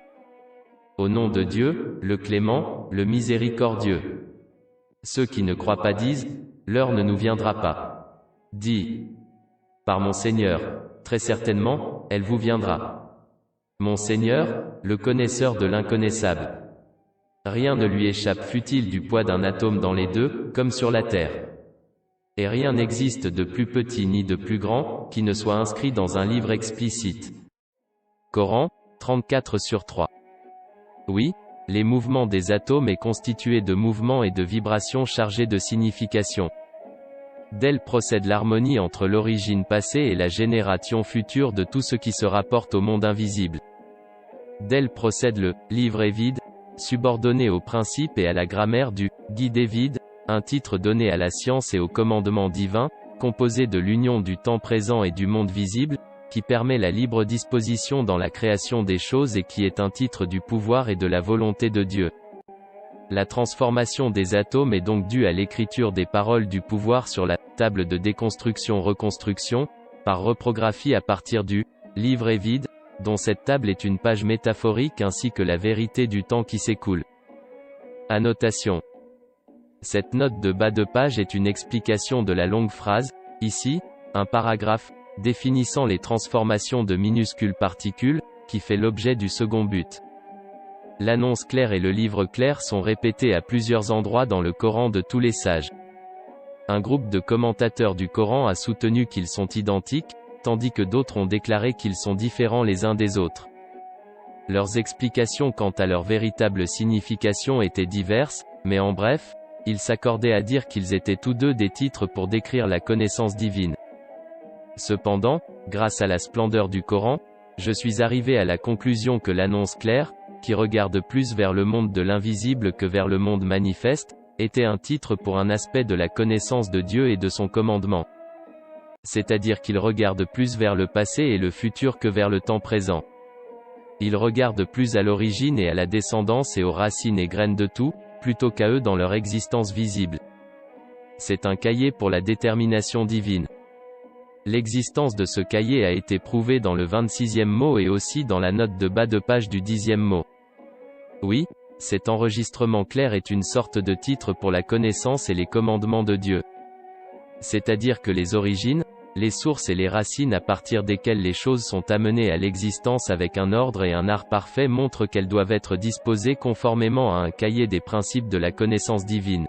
Au nom de Dieu, le clément, le miséricordieux. Ceux qui ne croient pas disent, l'heure ne nous viendra pas. Dis, par mon Seigneur, très certainement, elle vous viendra. Mon Seigneur, le connaisseur de l'inconnaissable. Rien ne lui échappe fût-il du poids d'un atome dans les deux, comme sur la Terre. Et rien n'existe de plus petit ni de plus grand, qui ne soit inscrit dans un livre explicite. Coran, 34/3. Oui, les mouvements des atomes est constitué de mouvements et de vibrations chargées de signification. D'elles procède l'harmonie entre l'origine passée et la génération future de tout ce qui se rapporte au monde invisible. D'elles procède le « livre est vide », subordonné au principe et à la grammaire du « guide est vide », un titre donné à la science et au commandement divin, composé de l'union du temps présent et du monde visible, qui permet la libre disposition dans la création des choses et qui est un titre du pouvoir et de la volonté de Dieu. La transformation des atomes est donc due à l'écriture des paroles du pouvoir sur la « table de déconstruction-reconstruction », par reprographie à partir du « livre est vide », dont cette table est une page métaphorique ainsi que la vérité du temps qui s'écoule. Annotation. Cette note de bas de page est une explication de la longue phrase, ici, un paragraphe, définissant les transformations de minuscules particules, qui fait l'objet du second but. L'annonce claire et le livre clair sont répétés à plusieurs endroits dans le Coran de tous les sages. Un groupe de commentateurs du Coran a soutenu qu'ils sont identiques, tandis que d'autres ont déclaré qu'ils sont différents les uns des autres. Leurs explications quant à leur véritable signification étaient diverses, mais en bref, ils s'accordaient à dire qu'ils étaient tous deux des titres pour décrire la connaissance divine. Cependant, grâce à la splendeur du Coran, je suis arrivé à la conclusion que l'annonce claire, qui regarde plus vers le monde de l'invisible que vers le monde manifeste, était un titre pour un aspect de la connaissance de Dieu et de son commandement. C'est-à-dire qu'il regarde plus vers le passé et le futur que vers le temps présent. Il regarde plus à l'origine et à la descendance et aux racines et graines de tout, plutôt qu'à eux dans leur existence visible. C'est un cahier pour la détermination divine. L'existence de ce cahier a été prouvée dans le 26e mot et aussi dans la note de bas de page du 10e mot. Oui, cet enregistrement clair est une sorte de titre pour la connaissance et les commandements de Dieu. C'est-à-dire que les origines, les sources et les racines à partir desquelles les choses sont amenées à l'existence avec un ordre et un art parfait montrent qu'elles doivent être disposées conformément à un cahier des principes de la connaissance divine.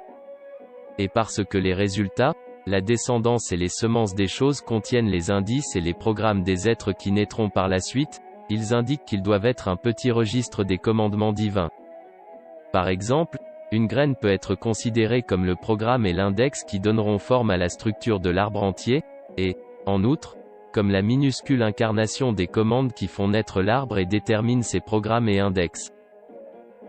Et parce que les résultats, la descendance et les semences des choses contiennent les indices et les programmes des êtres qui naîtront par la suite, ils indiquent qu'ils doivent être un petit registre des commandements divins. Par exemple, une graine peut être considérée comme le programme et l'index qui donneront forme à la structure de l'arbre entier, et, en outre, comme la minuscule incarnation des commandes qui font naître l'arbre et déterminent ses programmes et index.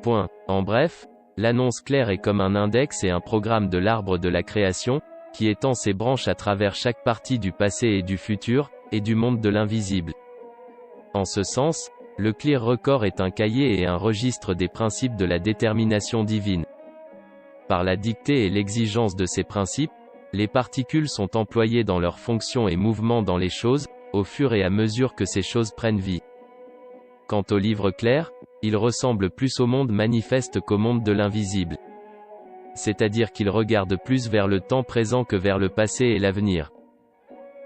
Point. En bref, l'annonce claire est comme un index et un programme de l'arbre de la création, qui étend ses branches à travers chaque partie du passé et du futur, et du monde de l'invisible. En ce sens, le Clear Record est un cahier et un registre des principes de la détermination divine. Par la dictée et l'exigence de ces principes, les particules sont employées dans leurs fonctions et mouvements dans les choses, au fur et à mesure que ces choses prennent vie. Quant au livre clair, il ressemble plus au monde manifeste qu'au monde de l'invisible. C'est-à-dire qu'il regarde plus vers le temps présent que vers le passé et l'avenir.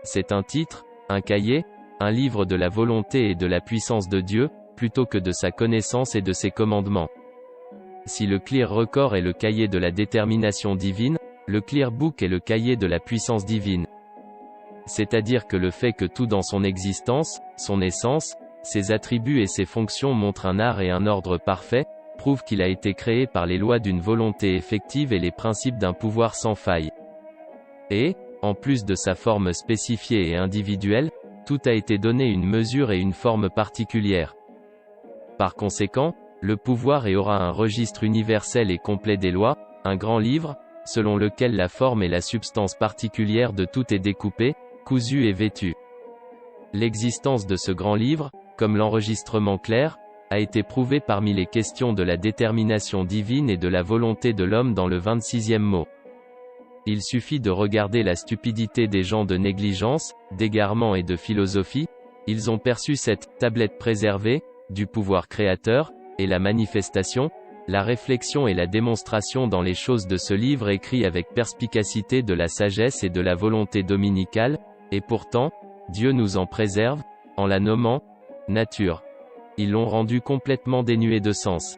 C'est un titre, un cahier, un livre de la volonté et de la puissance de Dieu, plutôt que de sa connaissance et de ses commandements. Si le Clear Record est le cahier de la détermination divine, le Clear Book est le cahier de la puissance divine. C'est-à-dire que le fait que tout dans son existence, son essence, ses attributs et ses fonctions montrent un art et un ordre parfait, prouve qu'il a été créé par les lois d'une volonté effective et les principes d'un pouvoir sans faille. Et, en plus de sa forme spécifiée et individuelle, tout a été donné une mesure et une forme particulière. Par conséquent, le pouvoir aura un registre universel et complet des lois, un grand livre, selon lequel la forme et la substance particulière de tout est découpée, cousue et vêtue. L'existence de ce grand livre, comme l'enregistrement clair, a été prouvée parmi les questions de la détermination divine et de la volonté de l'homme dans le 26e mot. Il suffit de regarder la stupidité des gens de négligence, d'égarement et de philosophie, ils ont perçu cette tablette préservée, du pouvoir créateur, et la manifestation, la réflexion et la démonstration dans les choses de ce livre écrit avec perspicacité de la sagesse et de la volonté dominicale, et pourtant, Dieu nous en préserve, en la nommant nature. Ils l'ont rendu complètement dénué de sens.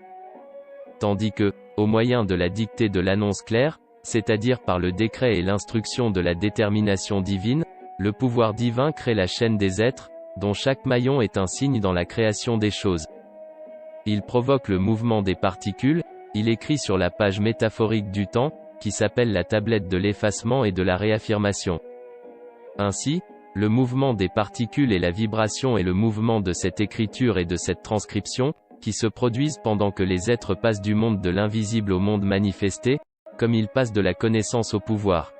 tandis que, au moyen de la dictée de l'annonce claire, c'est-à-dire par le décret et l'instruction de la détermination divine, le pouvoir divin crée la chaîne des êtres, dont chaque maillon est un signe dans la création des choses. Il provoque le mouvement des particules, il écrit sur la page métaphorique du temps, qui s'appelle la tablette de l'effacement et de la réaffirmation. Ainsi, le mouvement des particules et la vibration est le mouvement de cette écriture et de cette transcription, qui se produisent pendant que les êtres passent du monde de l'invisible au monde manifesté, comme ils passent de la connaissance au pouvoir.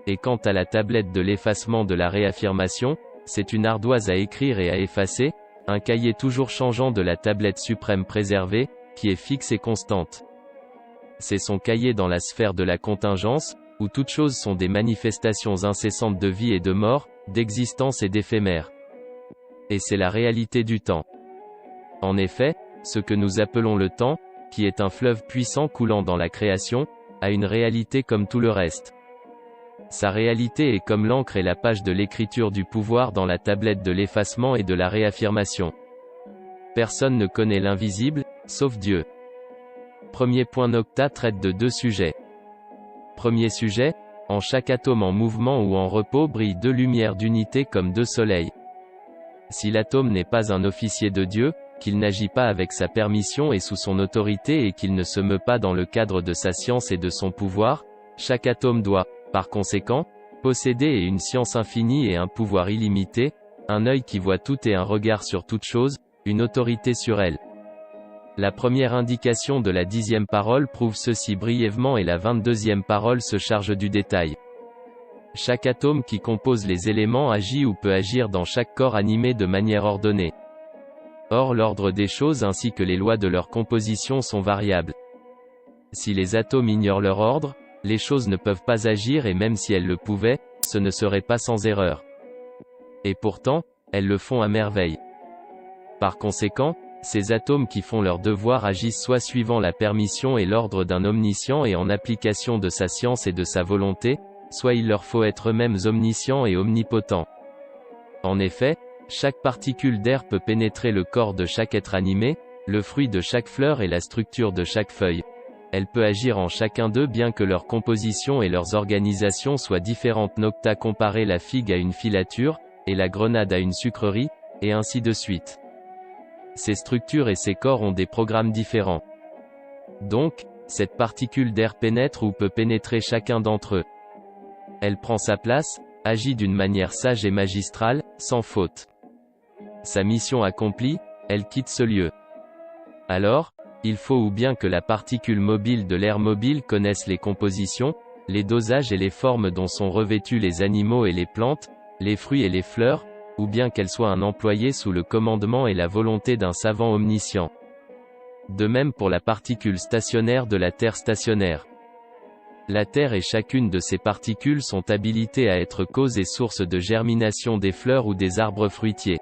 Et quant à la tablette de l'effacement de la réaffirmation, c'est une ardoise à écrire et à effacer, un cahier toujours changeant de la tablette suprême préservée, qui est fixe et constante. C'est son cahier dans la sphère de la contingence, où toutes choses sont des manifestations incessantes de vie et de mort, d'existence et d'éphémère. Et c'est la réalité du temps. En effet, ce que nous appelons le temps, qui est un fleuve puissant coulant dans la création, a une réalité comme tout le reste. Sa réalité est comme l'encre et la page de l'écriture du pouvoir dans la tablette de l'effacement et de la réaffirmation. Personne ne connaît l'invisible, sauf Dieu. Premier point. Nocta traite de 2 sujets. Premier sujet, en chaque atome en mouvement ou en repos brillent 2 lumières d'unité comme 2 soleils. Si l'atome n'est pas un officier de Dieu, qu'il n'agit pas avec sa permission et sous son autorité et qu'il ne se meut pas dans le cadre de sa science et de son pouvoir, chaque atome doit, par conséquent, posséder une science infinie et un pouvoir illimité, un œil qui voit tout et un regard sur toute chose, une autorité sur elle. La première indication de la 10e parole prouve ceci brièvement et la 22e parole se charge du détail. Chaque atome qui compose les éléments agit ou peut agir dans chaque corps animé de manière ordonnée. Or l'ordre des choses ainsi que les lois de leur composition sont variables. Si les atomes ignorent leur ordre, les choses ne peuvent pas agir et même si elles le pouvaient, ce ne serait pas sans erreur. Et pourtant, elles le font à merveille. Par conséquent, ces atomes qui font leur devoir agissent soit suivant la permission et l'ordre d'un omniscient et en application de sa science et de sa volonté, soit il leur faut être eux-mêmes omniscients et omnipotents. En effet, chaque particule d'air peut pénétrer le corps de chaque être animé, le fruit de chaque fleur et la structure de chaque feuille. Elle peut agir en chacun d'eux bien que leur composition et leurs organisations soient différentes. Nocta comparer la figue à une filature, et la grenade à une sucrerie, et ainsi de suite. Ces structures et ces corps ont des programmes différents. Donc, cette particule d'air pénètre ou peut pénétrer chacun d'entre eux. Elle prend sa place, agit d'une manière sage et magistrale, sans faute. Sa mission accomplie, elle quitte ce lieu. Alors, il faut ou bien que la particule mobile de l'air mobile connaisse les compositions, les dosages et les formes dont sont revêtus les animaux et les plantes, les fruits et les fleurs, ou bien qu'elle soit un employé sous le commandement et la volonté d'un savant omniscient. De même pour la particule stationnaire de la Terre stationnaire. La Terre et chacune de ces particules sont habilitées à être cause et source de germination des fleurs ou des arbres fruitiers.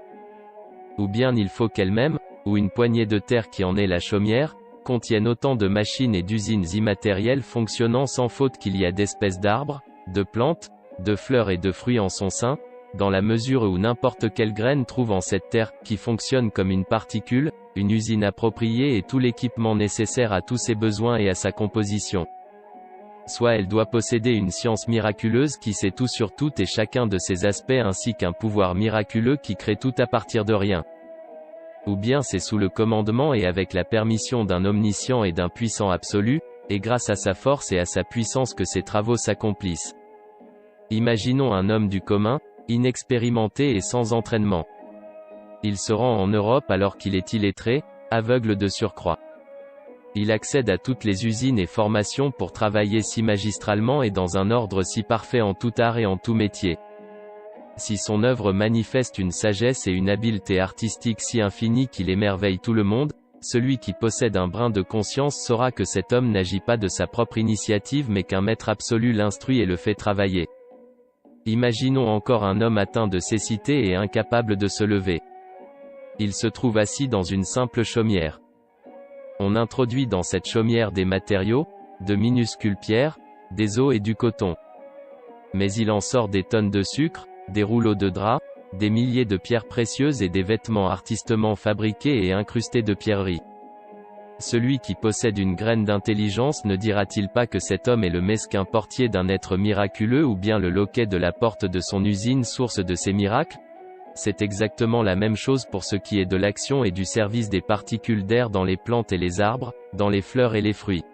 Ou bien il faut qu'elle-même, ou une poignée de terre qui en est la chaumière, contienne autant de machines et d'usines immatérielles fonctionnant sans faute qu'il y a d'espèces d'arbres, de plantes, de fleurs et de fruits en son sein, dans la mesure où n'importe quelle graine trouve en cette terre, qui fonctionne comme une particule, une usine appropriée et tout l'équipement nécessaire à tous ses besoins et à sa composition. Soit elle doit posséder une science miraculeuse qui sait tout sur tout et chacun de ses aspects ainsi qu'un pouvoir miraculeux qui crée tout à partir de rien. Ou bien c'est sous le commandement et avec la permission d'un omniscient et d'un puissant absolu, et grâce à sa force et à sa puissance que ses travaux s'accomplissent. Imaginons un homme du commun, inexpérimenté et sans entraînement. Il se rend en Europe alors qu'il est illettré, aveugle de surcroît. Il accède à toutes les usines et formations pour travailler si magistralement et dans un ordre si parfait en tout art et en tout métier. Si son œuvre manifeste une sagesse et une habileté artistique si infinie qu'il émerveille tout le monde, celui qui possède un brin de conscience saura que cet homme n'agit pas de sa propre initiative mais qu'un maître absolu l'instruit et le fait travailler. Imaginons encore un homme atteint de cécité et incapable de se lever. Il se trouve assis dans une simple chaumière. On introduit dans cette chaumière des matériaux, de minuscules pierres, des os et du coton. Mais il en sort des tonnes de sucre, des rouleaux de drap, des milliers de pierres précieuses et des vêtements artistement fabriqués et incrustés de pierreries. Celui qui possède une graine d'intelligence ne dira-t-il pas que cet homme est le mesquin portier d'un être miraculeux ou bien le loquet de la porte de son usine source de ses miracles? C'est exactement la même chose pour ce qui est de l'action et du service des particules d'air dans les plantes et les arbres, dans les fleurs et les fruits.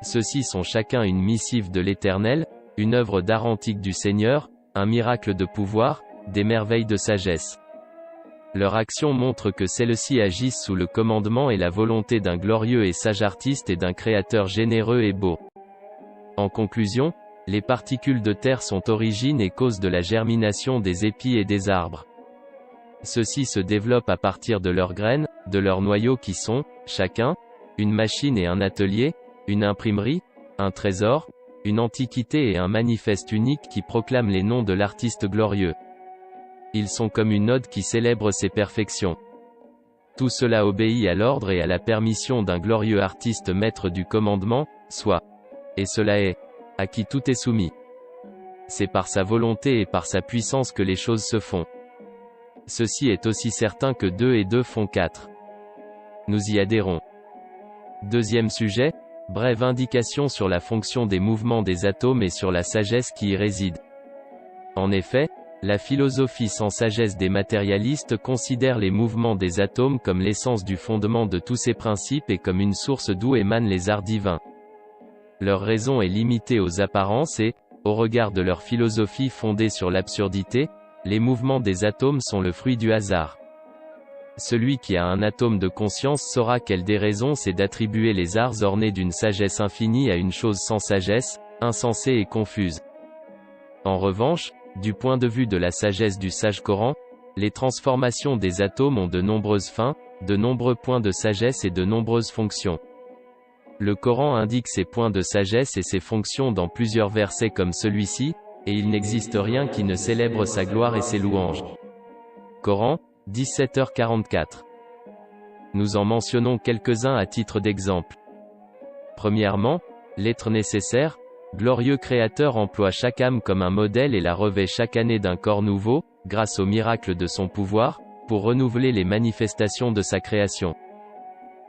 Ceux-ci sont chacun une missive de l'Éternel, une œuvre d'art antique du Seigneur, un miracle de pouvoir, des merveilles de sagesse. Leur action montre que celles-ci agissent sous le commandement et la volonté d'un glorieux et sage artiste et d'un créateur généreux et beau. En conclusion, les particules de terre sont origine et cause de la germination des épis et des arbres. Ceux-ci se développent à partir de leurs graines, de leurs noyaux qui sont, chacun, une machine et un atelier, une imprimerie, un trésor, une antiquité et un manifeste unique qui proclament les noms de l'artiste glorieux. Ils sont comme une ode qui célèbre ses perfections. Tout cela obéit à l'ordre et à la permission d'un glorieux artiste maître du commandement, soit. Et cela est, à qui tout est soumis. C'est par sa volonté et par sa puissance que les choses se font. Ceci est aussi certain que 2 et 2 font 4. Nous y adhérons. Deuxième sujet, brève indication sur la fonction des mouvements des atomes et sur la sagesse qui y réside. En effet, la philosophie sans sagesse des matérialistes considère les mouvements des atomes comme l'essence du fondement de tous ces principes et comme une source d'où émanent les arts divins. Leur raison est limitée aux apparences et, au regard de leur philosophie fondée sur l'absurdité, les mouvements des atomes sont le fruit du hasard. Celui qui a un atome de conscience saura quelle déraison c'est d'attribuer les arts ornés d'une sagesse infinie à une chose sans sagesse, insensée et confuse. En revanche, du point de vue de la sagesse du sage Coran, les transformations des atomes ont de nombreuses fins, de nombreux points de sagesse et de nombreuses fonctions. Le Coran indique ces points de sagesse et ces fonctions dans plusieurs versets comme celui-ci, et il n'existe rien qui ne célèbre sa gloire et ses louanges. Coran, 17h44. Nous en mentionnons quelques-uns à titre d'exemple. Premièrement, l'être nécessaire, glorieux Créateur emploie chaque âme comme un modèle et la revêt chaque année d'un corps nouveau, grâce au miracle de son pouvoir, pour renouveler les manifestations de sa création.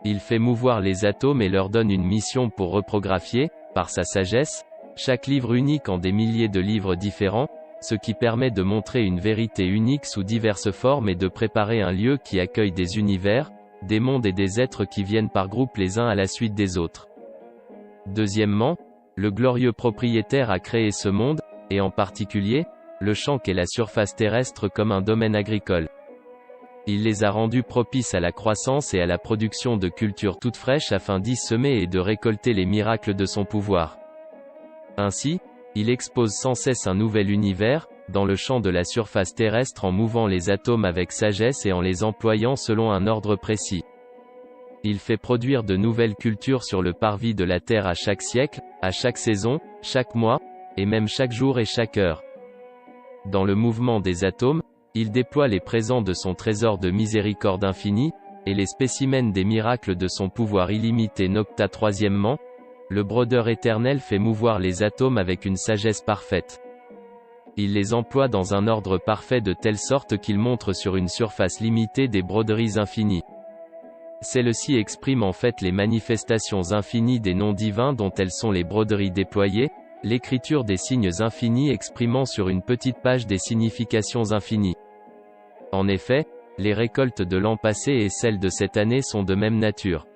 Il fait mouvoir les atomes et leur donne une mission pour reprographier, par sa sagesse, chaque livre unique en des milliers de livres différents, ce qui permet de montrer une vérité unique sous diverses formes et de préparer un lieu qui accueille des univers, des mondes et des êtres qui viennent par groupe les uns à la suite des autres. Deuxièmement, le glorieux propriétaire a créé ce monde, et en particulier, le champ qu'est la surface terrestre comme un domaine agricole. Il les a rendus propices à la croissance et à la production de cultures toutes fraîches afin d'y semer et de récolter les miracles de son pouvoir. Ainsi, il expose sans cesse un nouvel univers, dans le champ de la surface terrestre en mouvant les atomes avec sagesse et en les employant selon un ordre précis. Il fait produire de nouvelles cultures sur le parvis de la terre à chaque siècle, à chaque saison, chaque mois, et même chaque jour et chaque heure. Dans le mouvement des atomes, il déploie les présents de son trésor de miséricorde infinie, et les spécimens des miracles de son pouvoir illimité nocta. Troisièmement, le brodeur éternel fait mouvoir les atomes avec une sagesse parfaite. Il les emploie dans un ordre parfait de telle sorte qu'ils montrent sur une surface limitée des broderies infinies. Celles-ci expriment en fait les manifestations infinies des noms divins dont elles sont les broderies déployées, l'écriture des signes infinis exprimant sur une petite page des significations infinies. En effet, les récoltes de l'an passé et celles de cette année sont de même nature.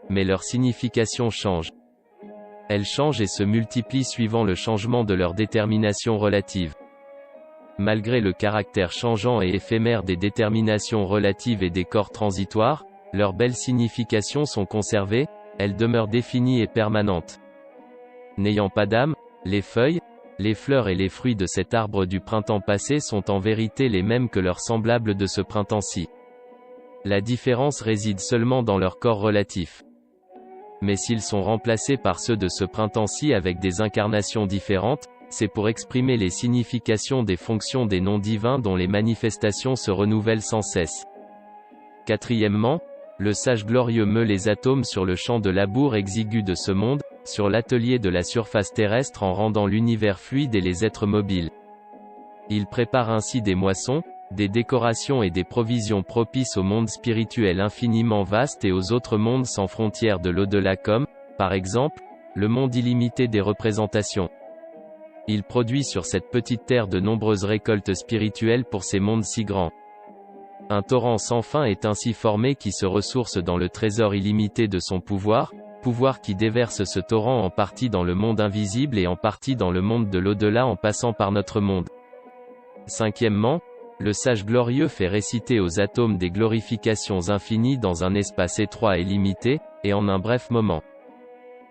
Mais leur signification change. Elles changent et se multiplient suivant le changement de leur détermination relative. Malgré le caractère changeant et éphémère des déterminations relatives et des corps transitoires, leurs belles significations sont conservées, elles demeurent définies et permanentes. N'ayant pas d'âme, les feuilles, les fleurs et les fruits de cet arbre du printemps passé sont en vérité les mêmes que leurs semblables de ce printemps-ci. La différence réside seulement dans leur corps relatif. Mais s'ils sont remplacés par ceux de ce printemps-ci avec des incarnations différentes, c'est pour exprimer les significations des fonctions des noms divins dont les manifestations se renouvellent sans cesse. Quatrièmement, le sage glorieux meut les atomes sur le champ de labour exigu de ce monde, sur l'atelier de la surface terrestre en rendant l'univers fluide et les êtres mobiles. Il prépare ainsi des moissons, des décorations et des provisions propices au monde spirituel infiniment vaste et aux autres mondes sans frontières de l'au-delà comme, par exemple, le monde illimité des représentations. Il produit sur cette petite terre de nombreuses récoltes spirituelles pour ces mondes si grands. Un torrent sans fin est ainsi formé qui se ressource dans le trésor illimité de son pouvoir qui déverse ce torrent en partie dans le monde invisible et en partie dans le monde de l'au-delà en passant par notre monde. Cinquièmement, le sage glorieux fait réciter aux atomes des glorifications infinies dans un espace étroit et limité, et en un bref moment.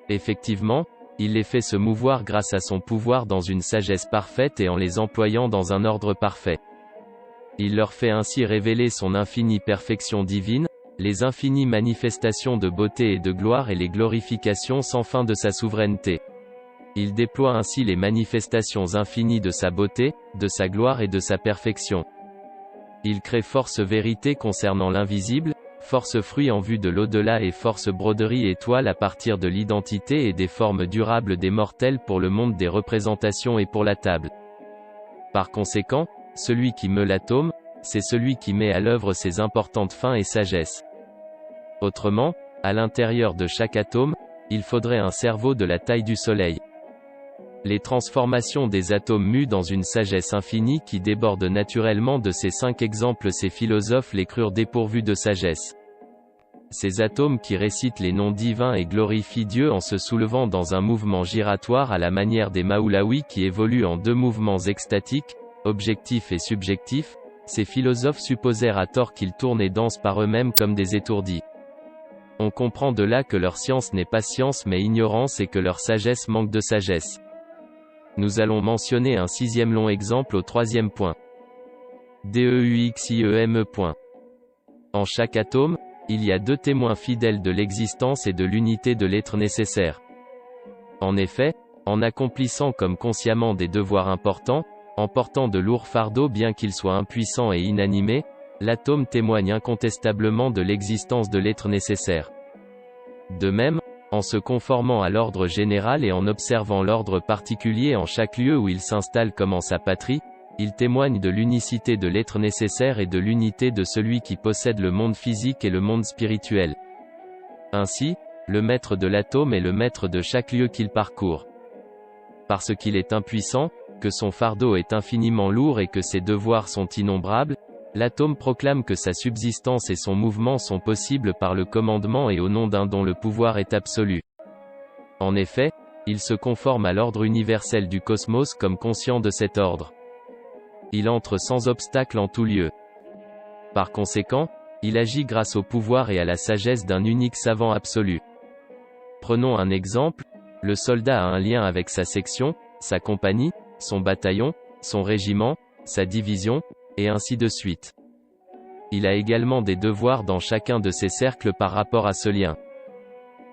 Effectivement, il les fait se mouvoir grâce à son pouvoir dans une sagesse parfaite et en les employant dans un ordre parfait. Il leur fait ainsi révéler son infinie perfection divine, les infinies manifestations de beauté et de gloire et les glorifications sans fin de sa souveraineté. Il déploie ainsi les manifestations infinies de sa beauté, de sa gloire et de sa perfection. Il crée force vérité concernant l'invisible, force fruit en vue de l'au-delà et force broderie et toile à partir de l'identité et des formes durables des mortels pour le monde des représentations et pour la table. Par conséquent, celui qui meut l'atome, c'est celui qui met à l'œuvre ses importantes fins et sagesse. Autrement, à l'intérieur de chaque atome, il faudrait un cerveau de la taille du soleil. Les transformations des atomes mus dans une sagesse infinie qui déborde naturellement de ces 5 exemples, ces philosophes les crurent dépourvus de sagesse. Ces atomes qui récitent les noms divins et glorifient Dieu en se soulevant dans un mouvement giratoire à la manière des Maulaouis qui évoluent en 2 mouvements extatiques, objectifs et subjectifs, ces philosophes supposèrent à tort qu'ils tournent et dansent par eux-mêmes comme des étourdis. On comprend de là que leur science n'est pas science mais ignorance et que leur sagesse manque de sagesse. Nous allons mentionner un 6e long exemple au 3e point. DEUXIEME. En chaque atome, il y a 2 témoins fidèles de l'existence et de l'unité de l'être nécessaire. En effet, en accomplissant comme consciemment des devoirs importants, en portant de lourds fardeaux bien qu'il soit impuissant et inanimé, l'atome témoigne incontestablement de l'existence de l'être nécessaire. De même, en se conformant à l'ordre général et en observant l'ordre particulier en chaque lieu où il s'installe comme en sa patrie, il témoigne de l'unicité de l'être nécessaire et de l'unité de celui qui possède le monde physique et le monde spirituel. Ainsi, le maître de l'atome est le maître de chaque lieu qu'il parcourt. Parce qu'il est impuissant, que son fardeau est infiniment lourd et que ses devoirs sont innombrables, l'atome proclame que sa subsistance et son mouvement sont possibles par le commandement et au nom d'un dont le pouvoir est absolu. En effet, il se conforme à l'ordre universel du cosmos comme conscient de cet ordre. Il entre sans obstacle en tout lieu. Par conséquent, il agit grâce au pouvoir et à la sagesse d'un unique savant absolu. Prenons un exemple, le soldat a un lien avec sa section, sa compagnie, son bataillon, son régiment, sa division, et ainsi de suite. Il a également des devoirs dans chacun de ces cercles par rapport à ce lien.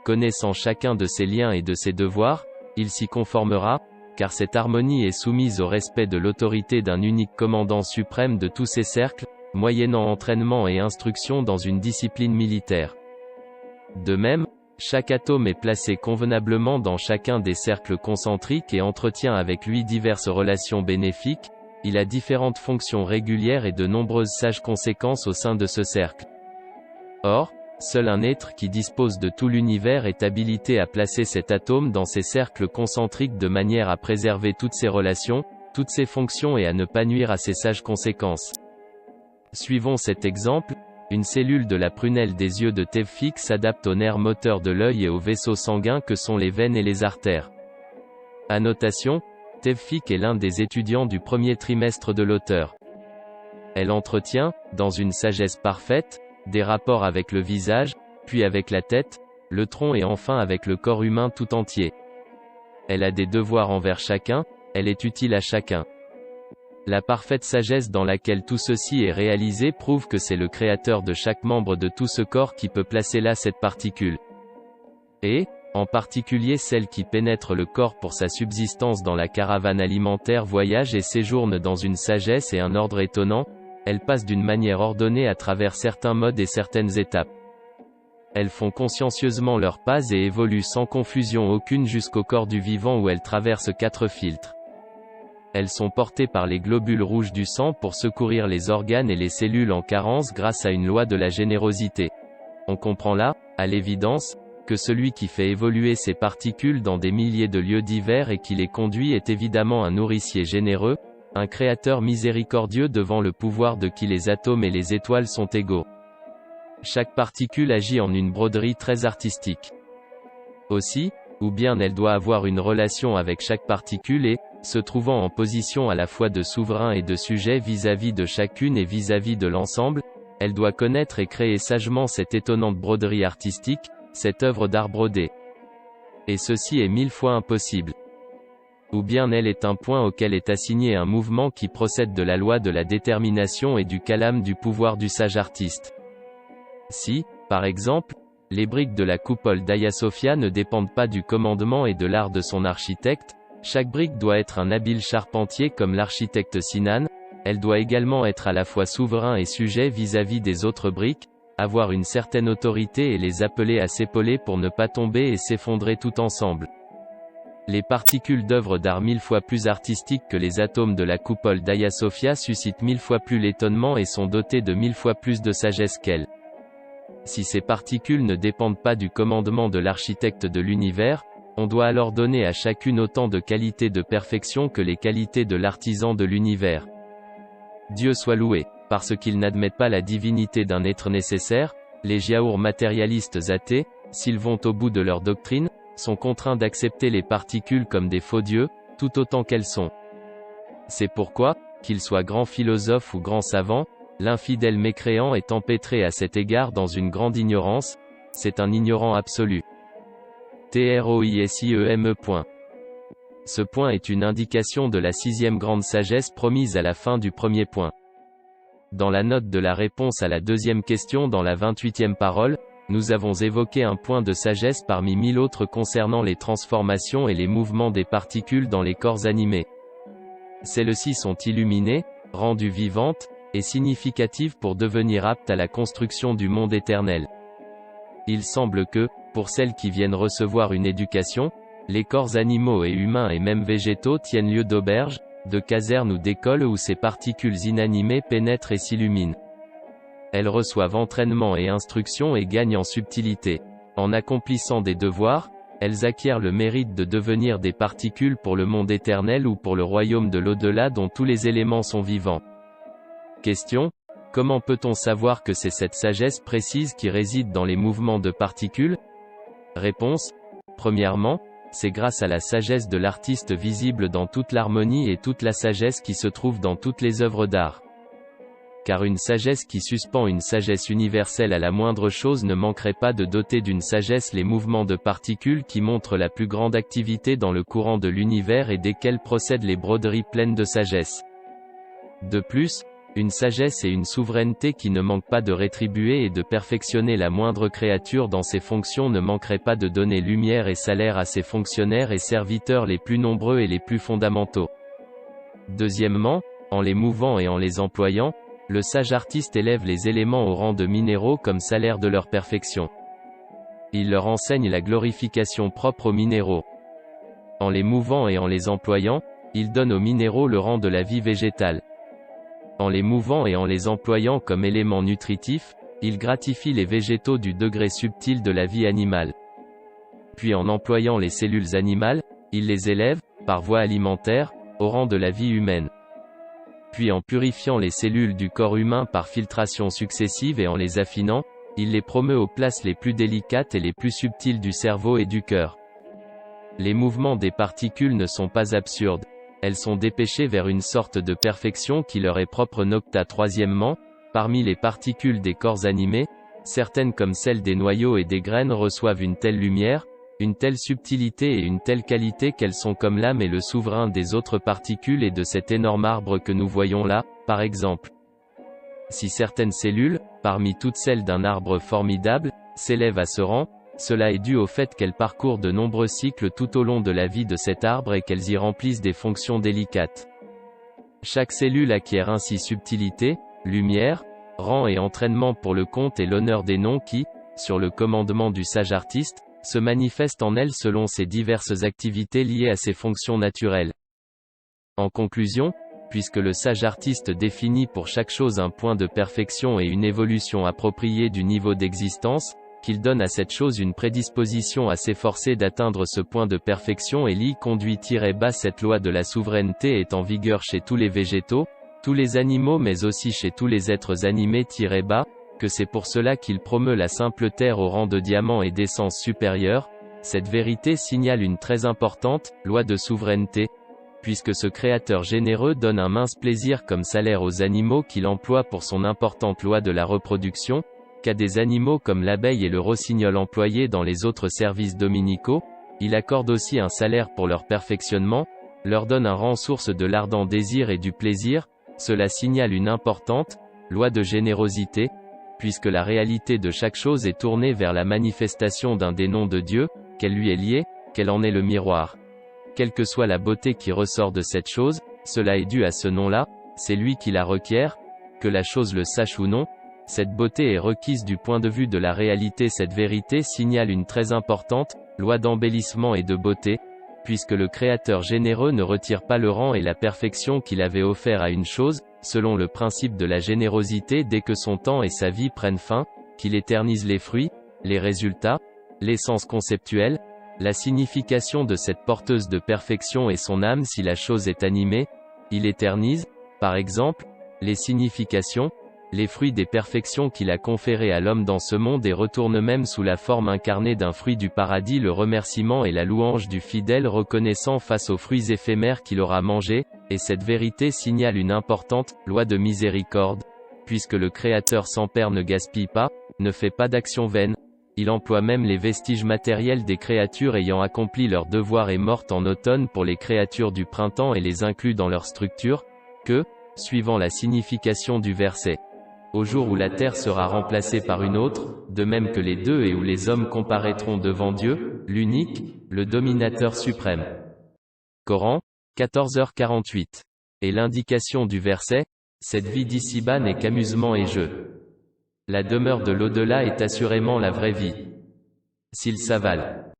Connaissant chacun de ces liens et de ces devoirs, il s'y conformera, car cette harmonie est soumise au respect de l'autorité d'un unique commandant suprême de tous ces cercles, moyennant entraînement et instruction dans une discipline militaire. De même, chaque atome est placé convenablement dans chacun des cercles concentriques et entretient avec lui diverses relations bénéfiques. Il a différentes fonctions régulières et de nombreuses sages conséquences au sein de ce cercle. Or, seul un être qui dispose de tout l'univers est habilité à placer cet atome dans ces cercles concentriques de manière à préserver toutes ses relations, toutes ses fonctions et à ne pas nuire à ses sages conséquences. Suivons cet exemple. Une cellule de la prunelle des yeux de Tevfik s'adapte aux nerfs moteurs de l'œil et aux vaisseaux sanguins que sont les veines et les artères. Annotation, Tevfik est l'un des étudiants du premier trimestre de l'auteur. Elle entretient, dans une sagesse parfaite, des rapports avec le visage, puis avec la tête, le tronc et enfin avec le corps humain tout entier. Elle a des devoirs envers chacun, elle est utile à chacun. La parfaite sagesse dans laquelle tout ceci est réalisé prouve que c'est le créateur de chaque membre de tout ce corps qui peut placer là cette particule. Et, en particulier celle qui pénètre le corps pour sa subsistance dans la caravane alimentaire voyage et séjourne dans une sagesse et un ordre étonnant, elles passent d'une manière ordonnée à travers certains modes et certaines étapes. Elles font consciencieusement leurs pas et évoluent sans confusion aucune jusqu'au corps du vivant où elles traversent 4 filtres. elles sont portées par les globules rouges du sang pour secourir les organes et les cellules en carence grâce à une loi de la générosité. On comprend là, à l'évidence, que celui qui fait évoluer ces particules dans des milliers de lieux divers et qui les conduit est évidemment un nourricier généreux, un créateur miséricordieux devant le pouvoir de qui les atomes et les étoiles sont égaux. Chaque particule agit en une broderie très artistique. Aussi, ou bien elle doit avoir une relation avec chaque particule et, se trouvant en position à la fois de souverain et de sujet vis-à-vis de chacune et vis-à-vis de l'ensemble, elle doit connaître et créer sagement cette étonnante broderie artistique, cette œuvre d'art brodé. Et ceci est 1000 fois impossible. Ou bien elle est un point auquel est assigné un mouvement qui procède de la loi de la détermination et du calame du pouvoir du sage artiste. Si, par exemple, les briques de la coupole d'Hagia Sophia ne dépendent pas du commandement et de l'art de son architecte, chaque brique doit être un habile charpentier comme l'architecte Sinan, elle doit également être à la fois souverain et sujet vis-à-vis des autres briques, avoir une certaine autorité et les appeler à s'épauler pour ne pas tomber et s'effondrer tout ensemble. Les particules d'œuvres d'art 1000 fois plus artistiques que les atomes de la coupole d'Hagia Sophia suscitent 1000 fois plus l'étonnement et sont dotées de 1000 fois plus de sagesse qu'elles. Si ces particules ne dépendent pas du commandement de l'architecte de l'univers, on doit alors donner à chacune autant de qualités de perfection que les qualités de l'artisan de l'univers. Dieu soit loué, parce qu'ils n'admettent pas la divinité d'un être nécessaire, les giaours matérialistes athées, s'ils vont au bout de leur doctrine, sont contraints d'accepter les particules comme des faux dieux, tout autant qu'elles sont. C'est pourquoi, qu'ils soient grands philosophes ou grands savants, l'infidèle mécréant est empêtré à cet égard dans une grande ignorance, c'est un ignorant absolu. TROISIEME. Ce point est une indication de la 6e grande sagesse promise à la fin du premier point. Dans la note de la réponse à la deuxième question dans la 28e parole, nous avons évoqué un point de sagesse parmi 1000 autres concernant les transformations et les mouvements des particules dans les corps animés. Celles-ci sont illuminées, rendues vivantes, et significatives pour devenir aptes à la construction du monde éternel. Il semble que, pour celles qui viennent recevoir une éducation, les corps animaux et humains et même végétaux tiennent lieu d'auberges, de casernes ou d'écoles où ces particules inanimées pénètrent et s'illuminent. Elles reçoivent entraînement et instruction et gagnent en subtilité. En accomplissant des devoirs, elles acquièrent le mérite de devenir des particules pour le monde éternel ou pour le royaume de l'au-delà dont tous les éléments sont vivants. Question: comment peut-on savoir que c'est cette sagesse précise qui réside dans les mouvements de particules? Réponse: premièrement, c'est grâce à la sagesse de l'artiste visible dans toute l'harmonie et toute la sagesse qui se trouve dans toutes les œuvres d'art. Car une sagesse qui suspend une sagesse universelle à la moindre chose ne manquerait pas de doter d'une sagesse les mouvements de particules qui montrent la plus grande activité dans le courant de l'univers et desquelles procèdent les broderies pleines de sagesse. De plus, une sagesse et une souveraineté qui ne manquent pas de rétribuer et de perfectionner la moindre créature dans ses fonctions ne manqueraient pas de donner lumière et salaire à ses fonctionnaires et serviteurs les plus nombreux et les plus fondamentaux. Deuxièmement, en les mouvant et en les employant, le sage artiste élève les éléments au rang de minéraux comme salaire de leur perfection. Il leur enseigne la glorification propre aux minéraux. En les mouvant et en les employant, il donne aux minéraux le rang de la vie végétale. En les mouvant et en les employant comme éléments nutritifs, il gratifie les végétaux du degré subtil de la vie animale. Puis en employant les cellules animales, il les élève, par voie alimentaire, au rang de la vie humaine. Puis en purifiant les cellules du corps humain par filtration successive et en les affinant, il les promeut aux places les plus délicates et les plus subtiles du cerveau et du cœur. Les mouvements des particules ne sont pas absurdes. Elles sont dépêchées vers une sorte de perfection qui leur est propre. Nocta. Troisièmement, parmi les particules des corps animés, certaines comme celles des noyaux et des graines reçoivent une telle lumière, une telle subtilité et une telle qualité qu'elles sont comme l'âme et le souverain des autres particules et de cet énorme arbre que nous voyons là, par exemple. Si certaines cellules, parmi toutes celles d'un arbre formidable, s'élèvent à ce rang, cela est dû au fait qu'elles parcourent de nombreux cycles tout au long de la vie de cet arbre et qu'elles y remplissent des fonctions délicates. Chaque cellule acquiert ainsi subtilité, lumière, rang et entraînement pour le compte et l'honneur des noms qui, sur le commandement du sage artiste, se manifestent en elle selon ses diverses activités liées à ses fonctions naturelles. En conclusion, puisque le sage artiste définit pour chaque chose un point de perfection et une évolution appropriée du niveau d'existence, qu'il donne à cette chose une prédisposition à s'efforcer d'atteindre ce point de perfection et l'y conduit-bas cette loi de la souveraineté est en vigueur chez tous les végétaux, tous les animaux mais aussi chez tous les êtres animés-bas, que c'est pour cela qu'il promeut la simple terre au rang de diamant et d'essence supérieure, cette vérité signale une très importante loi de souveraineté, puisque ce Créateur généreux donne un mince plaisir comme salaire aux animaux qu'il emploie pour son importante loi de la reproduction, qu'à des animaux comme l'abeille et le rossignol employés dans les autres services dominicaux, il accorde aussi un salaire pour leur perfectionnement, leur donne un rang source de l'ardent désir et du plaisir, cela signale une importante loi de générosité, puisque la réalité de chaque chose est tournée vers la manifestation d'un des noms de Dieu, qu'elle lui est liée, qu'elle en est le miroir. Quelle que soit la beauté qui ressort de cette chose, cela est dû à ce nom-là, c'est lui qui la requiert, que la chose le sache ou non, cette beauté est requise du point de vue de la réalité. Cette vérité signale une très importante loi d'embellissement et de beauté, puisque le Créateur généreux ne retire pas le rang et la perfection qu'il avait offert à une chose, selon le principe de la générosité dès que son temps et sa vie prennent fin, qu'il éternise les fruits, les résultats, l'essence conceptuelle, la signification de cette porteuse de perfection et son âme si la chose est animée, il éternise, par exemple, les significations, les fruits des perfections qu'il a conférées à l'homme dans ce monde et retourne même sous la forme incarnée d'un fruit du paradis le remerciement et la louange du fidèle reconnaissant face aux fruits éphémères qu'il aura mangés, et cette vérité signale une importante loi de miséricorde, puisque le Créateur sans père ne gaspille pas, ne fait pas d'action vaine. Il emploie même les vestiges matériels des créatures ayant accompli leur devoir et mortes en automne pour les créatures du printemps et les inclut dans leur structure, que, suivant la signification du verset, au jour où la terre sera remplacée par une autre, de même que les deux et où les hommes comparaîtront devant Dieu, l'unique, le dominateur suprême. Coran, 14h48. Et l'indication du verset, cette vie d'ici-bas n'est qu'amusement et jeu. La demeure de l'au-delà est assurément la vraie vie. S'il s'avale.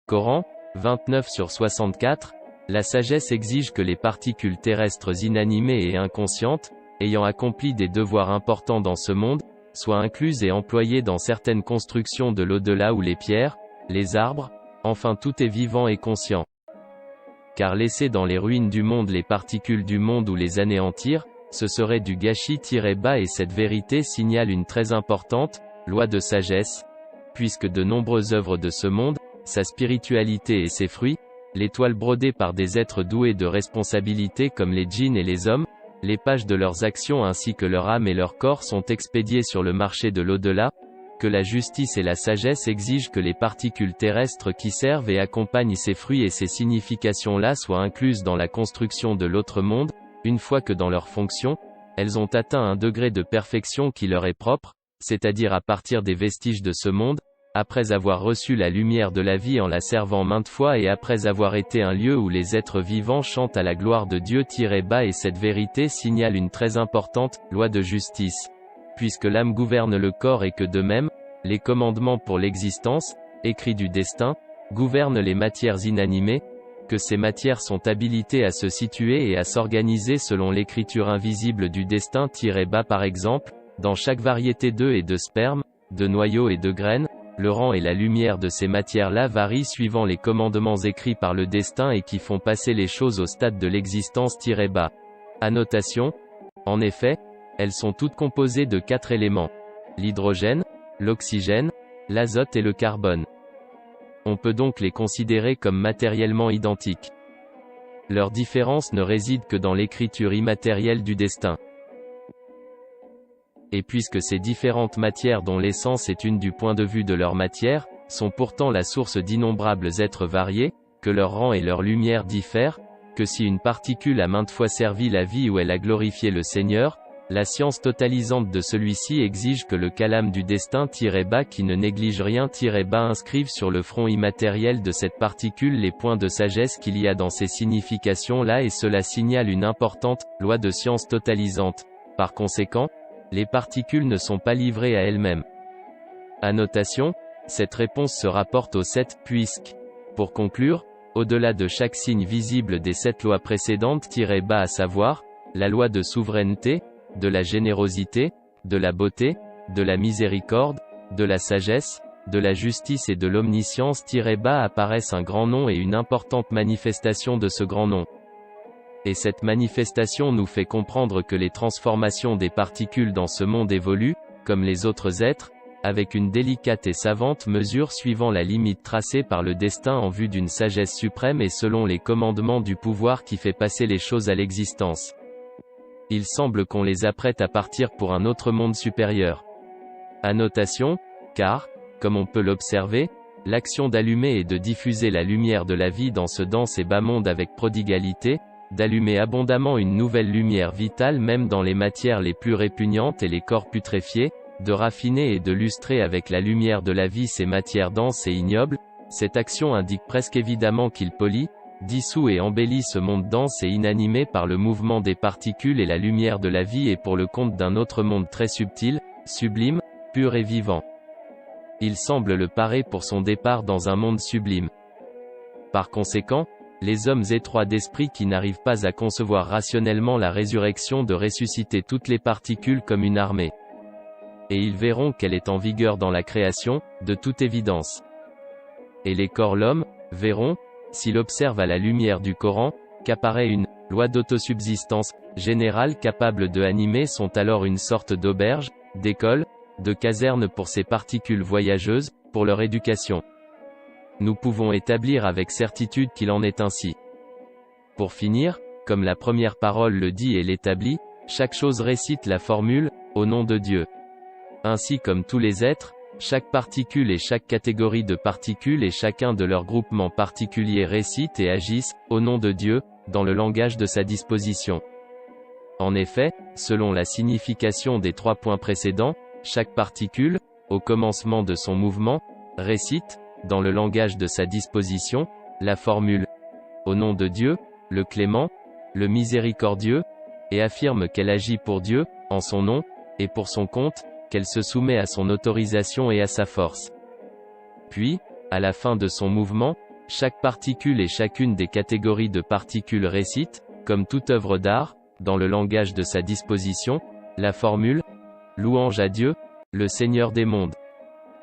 Coran, 29/64, la sagesse exige que les particules terrestres inanimées et inconscientes, ayant accompli des devoirs importants dans ce monde, soient incluses et employées dans certaines constructions de l'au-delà où les pierres, les arbres, enfin tout est vivant et conscient. Car laisser dans les ruines du monde les particules du monde ou les anéantir, ce serait du gâchis-bas et cette vérité signale une très importante loi de sagesse, puisque de nombreuses œuvres de ce monde, sa spiritualité et ses fruits, les toiles brodées par des êtres doués de responsabilité comme les djinns et les hommes, les pages de leurs actions ainsi que leur âme et leur corps sont expédiées sur le marché de l'au-delà, que la justice et la sagesse exigent que les particules terrestres qui servent et accompagnent ces fruits et ces significations-là soient incluses dans la construction de l'autre monde, une fois que dans leur fonction, elles ont atteint un degré de perfection qui leur est propre, c'est-à-dire à partir des vestiges de ce monde, après avoir reçu la lumière de la vie en la servant maintes fois et après avoir été un lieu où les êtres vivants chantent à la gloire de Dieu-bas et cette vérité signale une très importante loi de justice. Puisque l'âme gouverne le corps et que de même, les commandements pour l'existence, écrits du destin, gouvernent les matières inanimées, que ces matières sont habilitées à se situer et à s'organiser selon l'écriture invisible du destin-bas par exemple, dans chaque variété d'œufs et de sperme, de noyaux et de graines, le rang et la lumière de ces matières-là varient suivant les commandements écrits par le destin et qui font passer les choses au stade de l'existence-bas. Annotation. En effet, elles sont toutes composées de 4 éléments. L'hydrogène, l'oxygène, l'azote et le carbone. On peut donc les considérer comme matériellement identiques. Leur différence ne réside que dans l'écriture immatérielle du destin. Et puisque ces différentes matières dont l'essence est une du point de vue de leur matière, sont pourtant la source d'innombrables êtres variés, que leur rang et leur lumière diffèrent, que si une particule a maintes fois servi la vie ou elle a glorifié le Seigneur, la science totalisante de celui-ci exige que le calame du destin-bas qui ne néglige rien-bas inscrive sur le front immatériel de cette particule les points de sagesse qu'il y a dans ces significations-là et cela signale une importante loi de science totalisante. Par conséquent, les particules ne sont pas livrées à elles-mêmes. Annotation, cette réponse se rapporte au 7 puisque. Pour conclure, au-delà de chaque signe visible des 7 lois précédentes bas à savoir, la loi de souveraineté, de la générosité, de la beauté, de la miséricorde, de la sagesse, de la justice et de l'omniscience bas apparaissent un grand nom et une importante manifestation de ce grand nom. Et cette manifestation nous fait comprendre que les transformations des particules dans ce monde évoluent, comme les autres êtres, avec une délicate et savante mesure suivant la limite tracée par le destin en vue d'une sagesse suprême et selon les commandements du pouvoir qui fait passer les choses à l'existence. Il semble qu'on les apprête à partir pour un autre monde supérieur. Annotation, car, comme on peut l'observer, l'action d'allumer et de diffuser la lumière de la vie dans ce dense et bas monde avec prodigalité, d'allumer abondamment une nouvelle lumière vitale même dans les matières les plus répugnantes et les corps putréfiés, de raffiner et de lustrer avec la lumière de la vie ces matières denses et ignobles, cette action indique presque évidemment qu'il polit, dissout et embellit ce monde dense et inanimé par le mouvement des particules et la lumière de la vie et pour le compte d'un autre monde très subtil, sublime, pur et vivant. Il semble le parer pour son départ dans un monde sublime. Par conséquent, les hommes étroits d'esprit qui n'arrivent pas à concevoir rationnellement la résurrection de ressusciter toutes les particules comme une armée. Et ils verront qu'elle est en vigueur dans la création, de toute évidence. Et les corps l'homme, verront, s'il observe à la lumière du Coran, qu'apparaît une loi d'autosubsistance générale capable de animer sont alors une sorte d'auberge, d'école, de caserne pour ces particules voyageuses, pour leur éducation. Nous pouvons établir avec certitude qu'il en est ainsi. Pour finir, comme la première parole le dit et l'établit, chaque chose récite la formule, au nom de Dieu. Ainsi comme tous les êtres, chaque particule et chaque catégorie de particules et chacun de leurs groupements particuliers récitent et agissent, au nom de Dieu, dans le langage de sa disposition. En effet, selon la signification des 3 points précédents, chaque particule, au commencement de son mouvement, récite, dans le langage de sa disposition, la formule « Au nom de Dieu, le clément, le miséricordieux », et affirme qu'elle agit pour Dieu, en son nom, et pour son compte, qu'elle se soumet à son autorisation et à sa force. Puis, à la fin de son mouvement, chaque particule et chacune des catégories de particules récite, comme toute œuvre d'art, dans le langage de sa disposition, la formule « Louange à Dieu, le Seigneur des mondes ».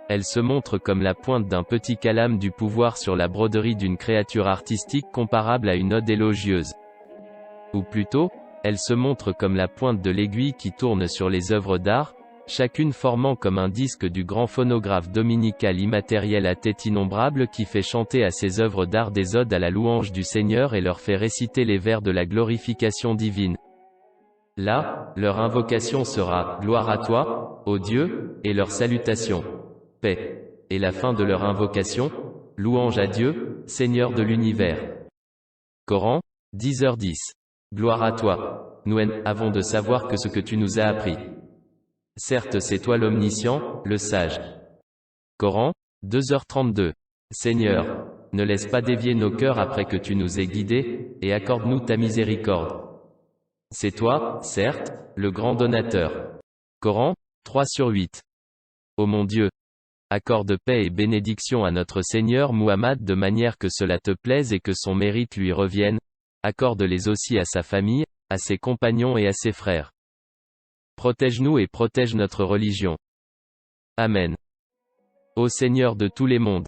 Elle se montre comme la pointe d'un petit calame du pouvoir sur la broderie d'une créature artistique comparable à une ode élogieuse. Ou plutôt, elle se montre comme la pointe de l'aiguille qui tourne sur les œuvres d'art, chacune formant comme un disque du grand phonographe dominical immatériel à tête innombrable qui fait chanter à ses œuvres d'art des odes à la louange du Seigneur et leur fait réciter les vers de la glorification divine. Là, leur invocation sera « Gloire à toi, ô Dieu », et leur salutation « Paix ». Et la fin de leur invocation « Louange à Dieu, Seigneur de l'univers ». Coran, 10h10. Gloire à toi. Nous avons de savoir que ce que tu nous as appris. Certes c'est toi l'omniscient, le sage. Coran, 2h32. Seigneur, ne laisse pas dévier nos cœurs après que tu nous aies guidés, et accorde-nous ta miséricorde. C'est toi, certes, le grand donateur. Coran, 3/8. Ô mon Dieu, accorde paix et bénédiction à notre Seigneur Muhammad de manière que cela te plaise et que son mérite lui revienne, accorde-les aussi à sa famille, à ses compagnons et à ses frères. Protège-nous et protège notre religion. Amen. Ô Seigneur de tous les mondes.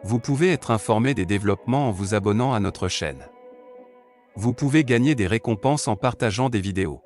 Vous pouvez être informé des développements en vous abonnant à notre chaîne. Vous pouvez gagner des récompenses en partageant des vidéos.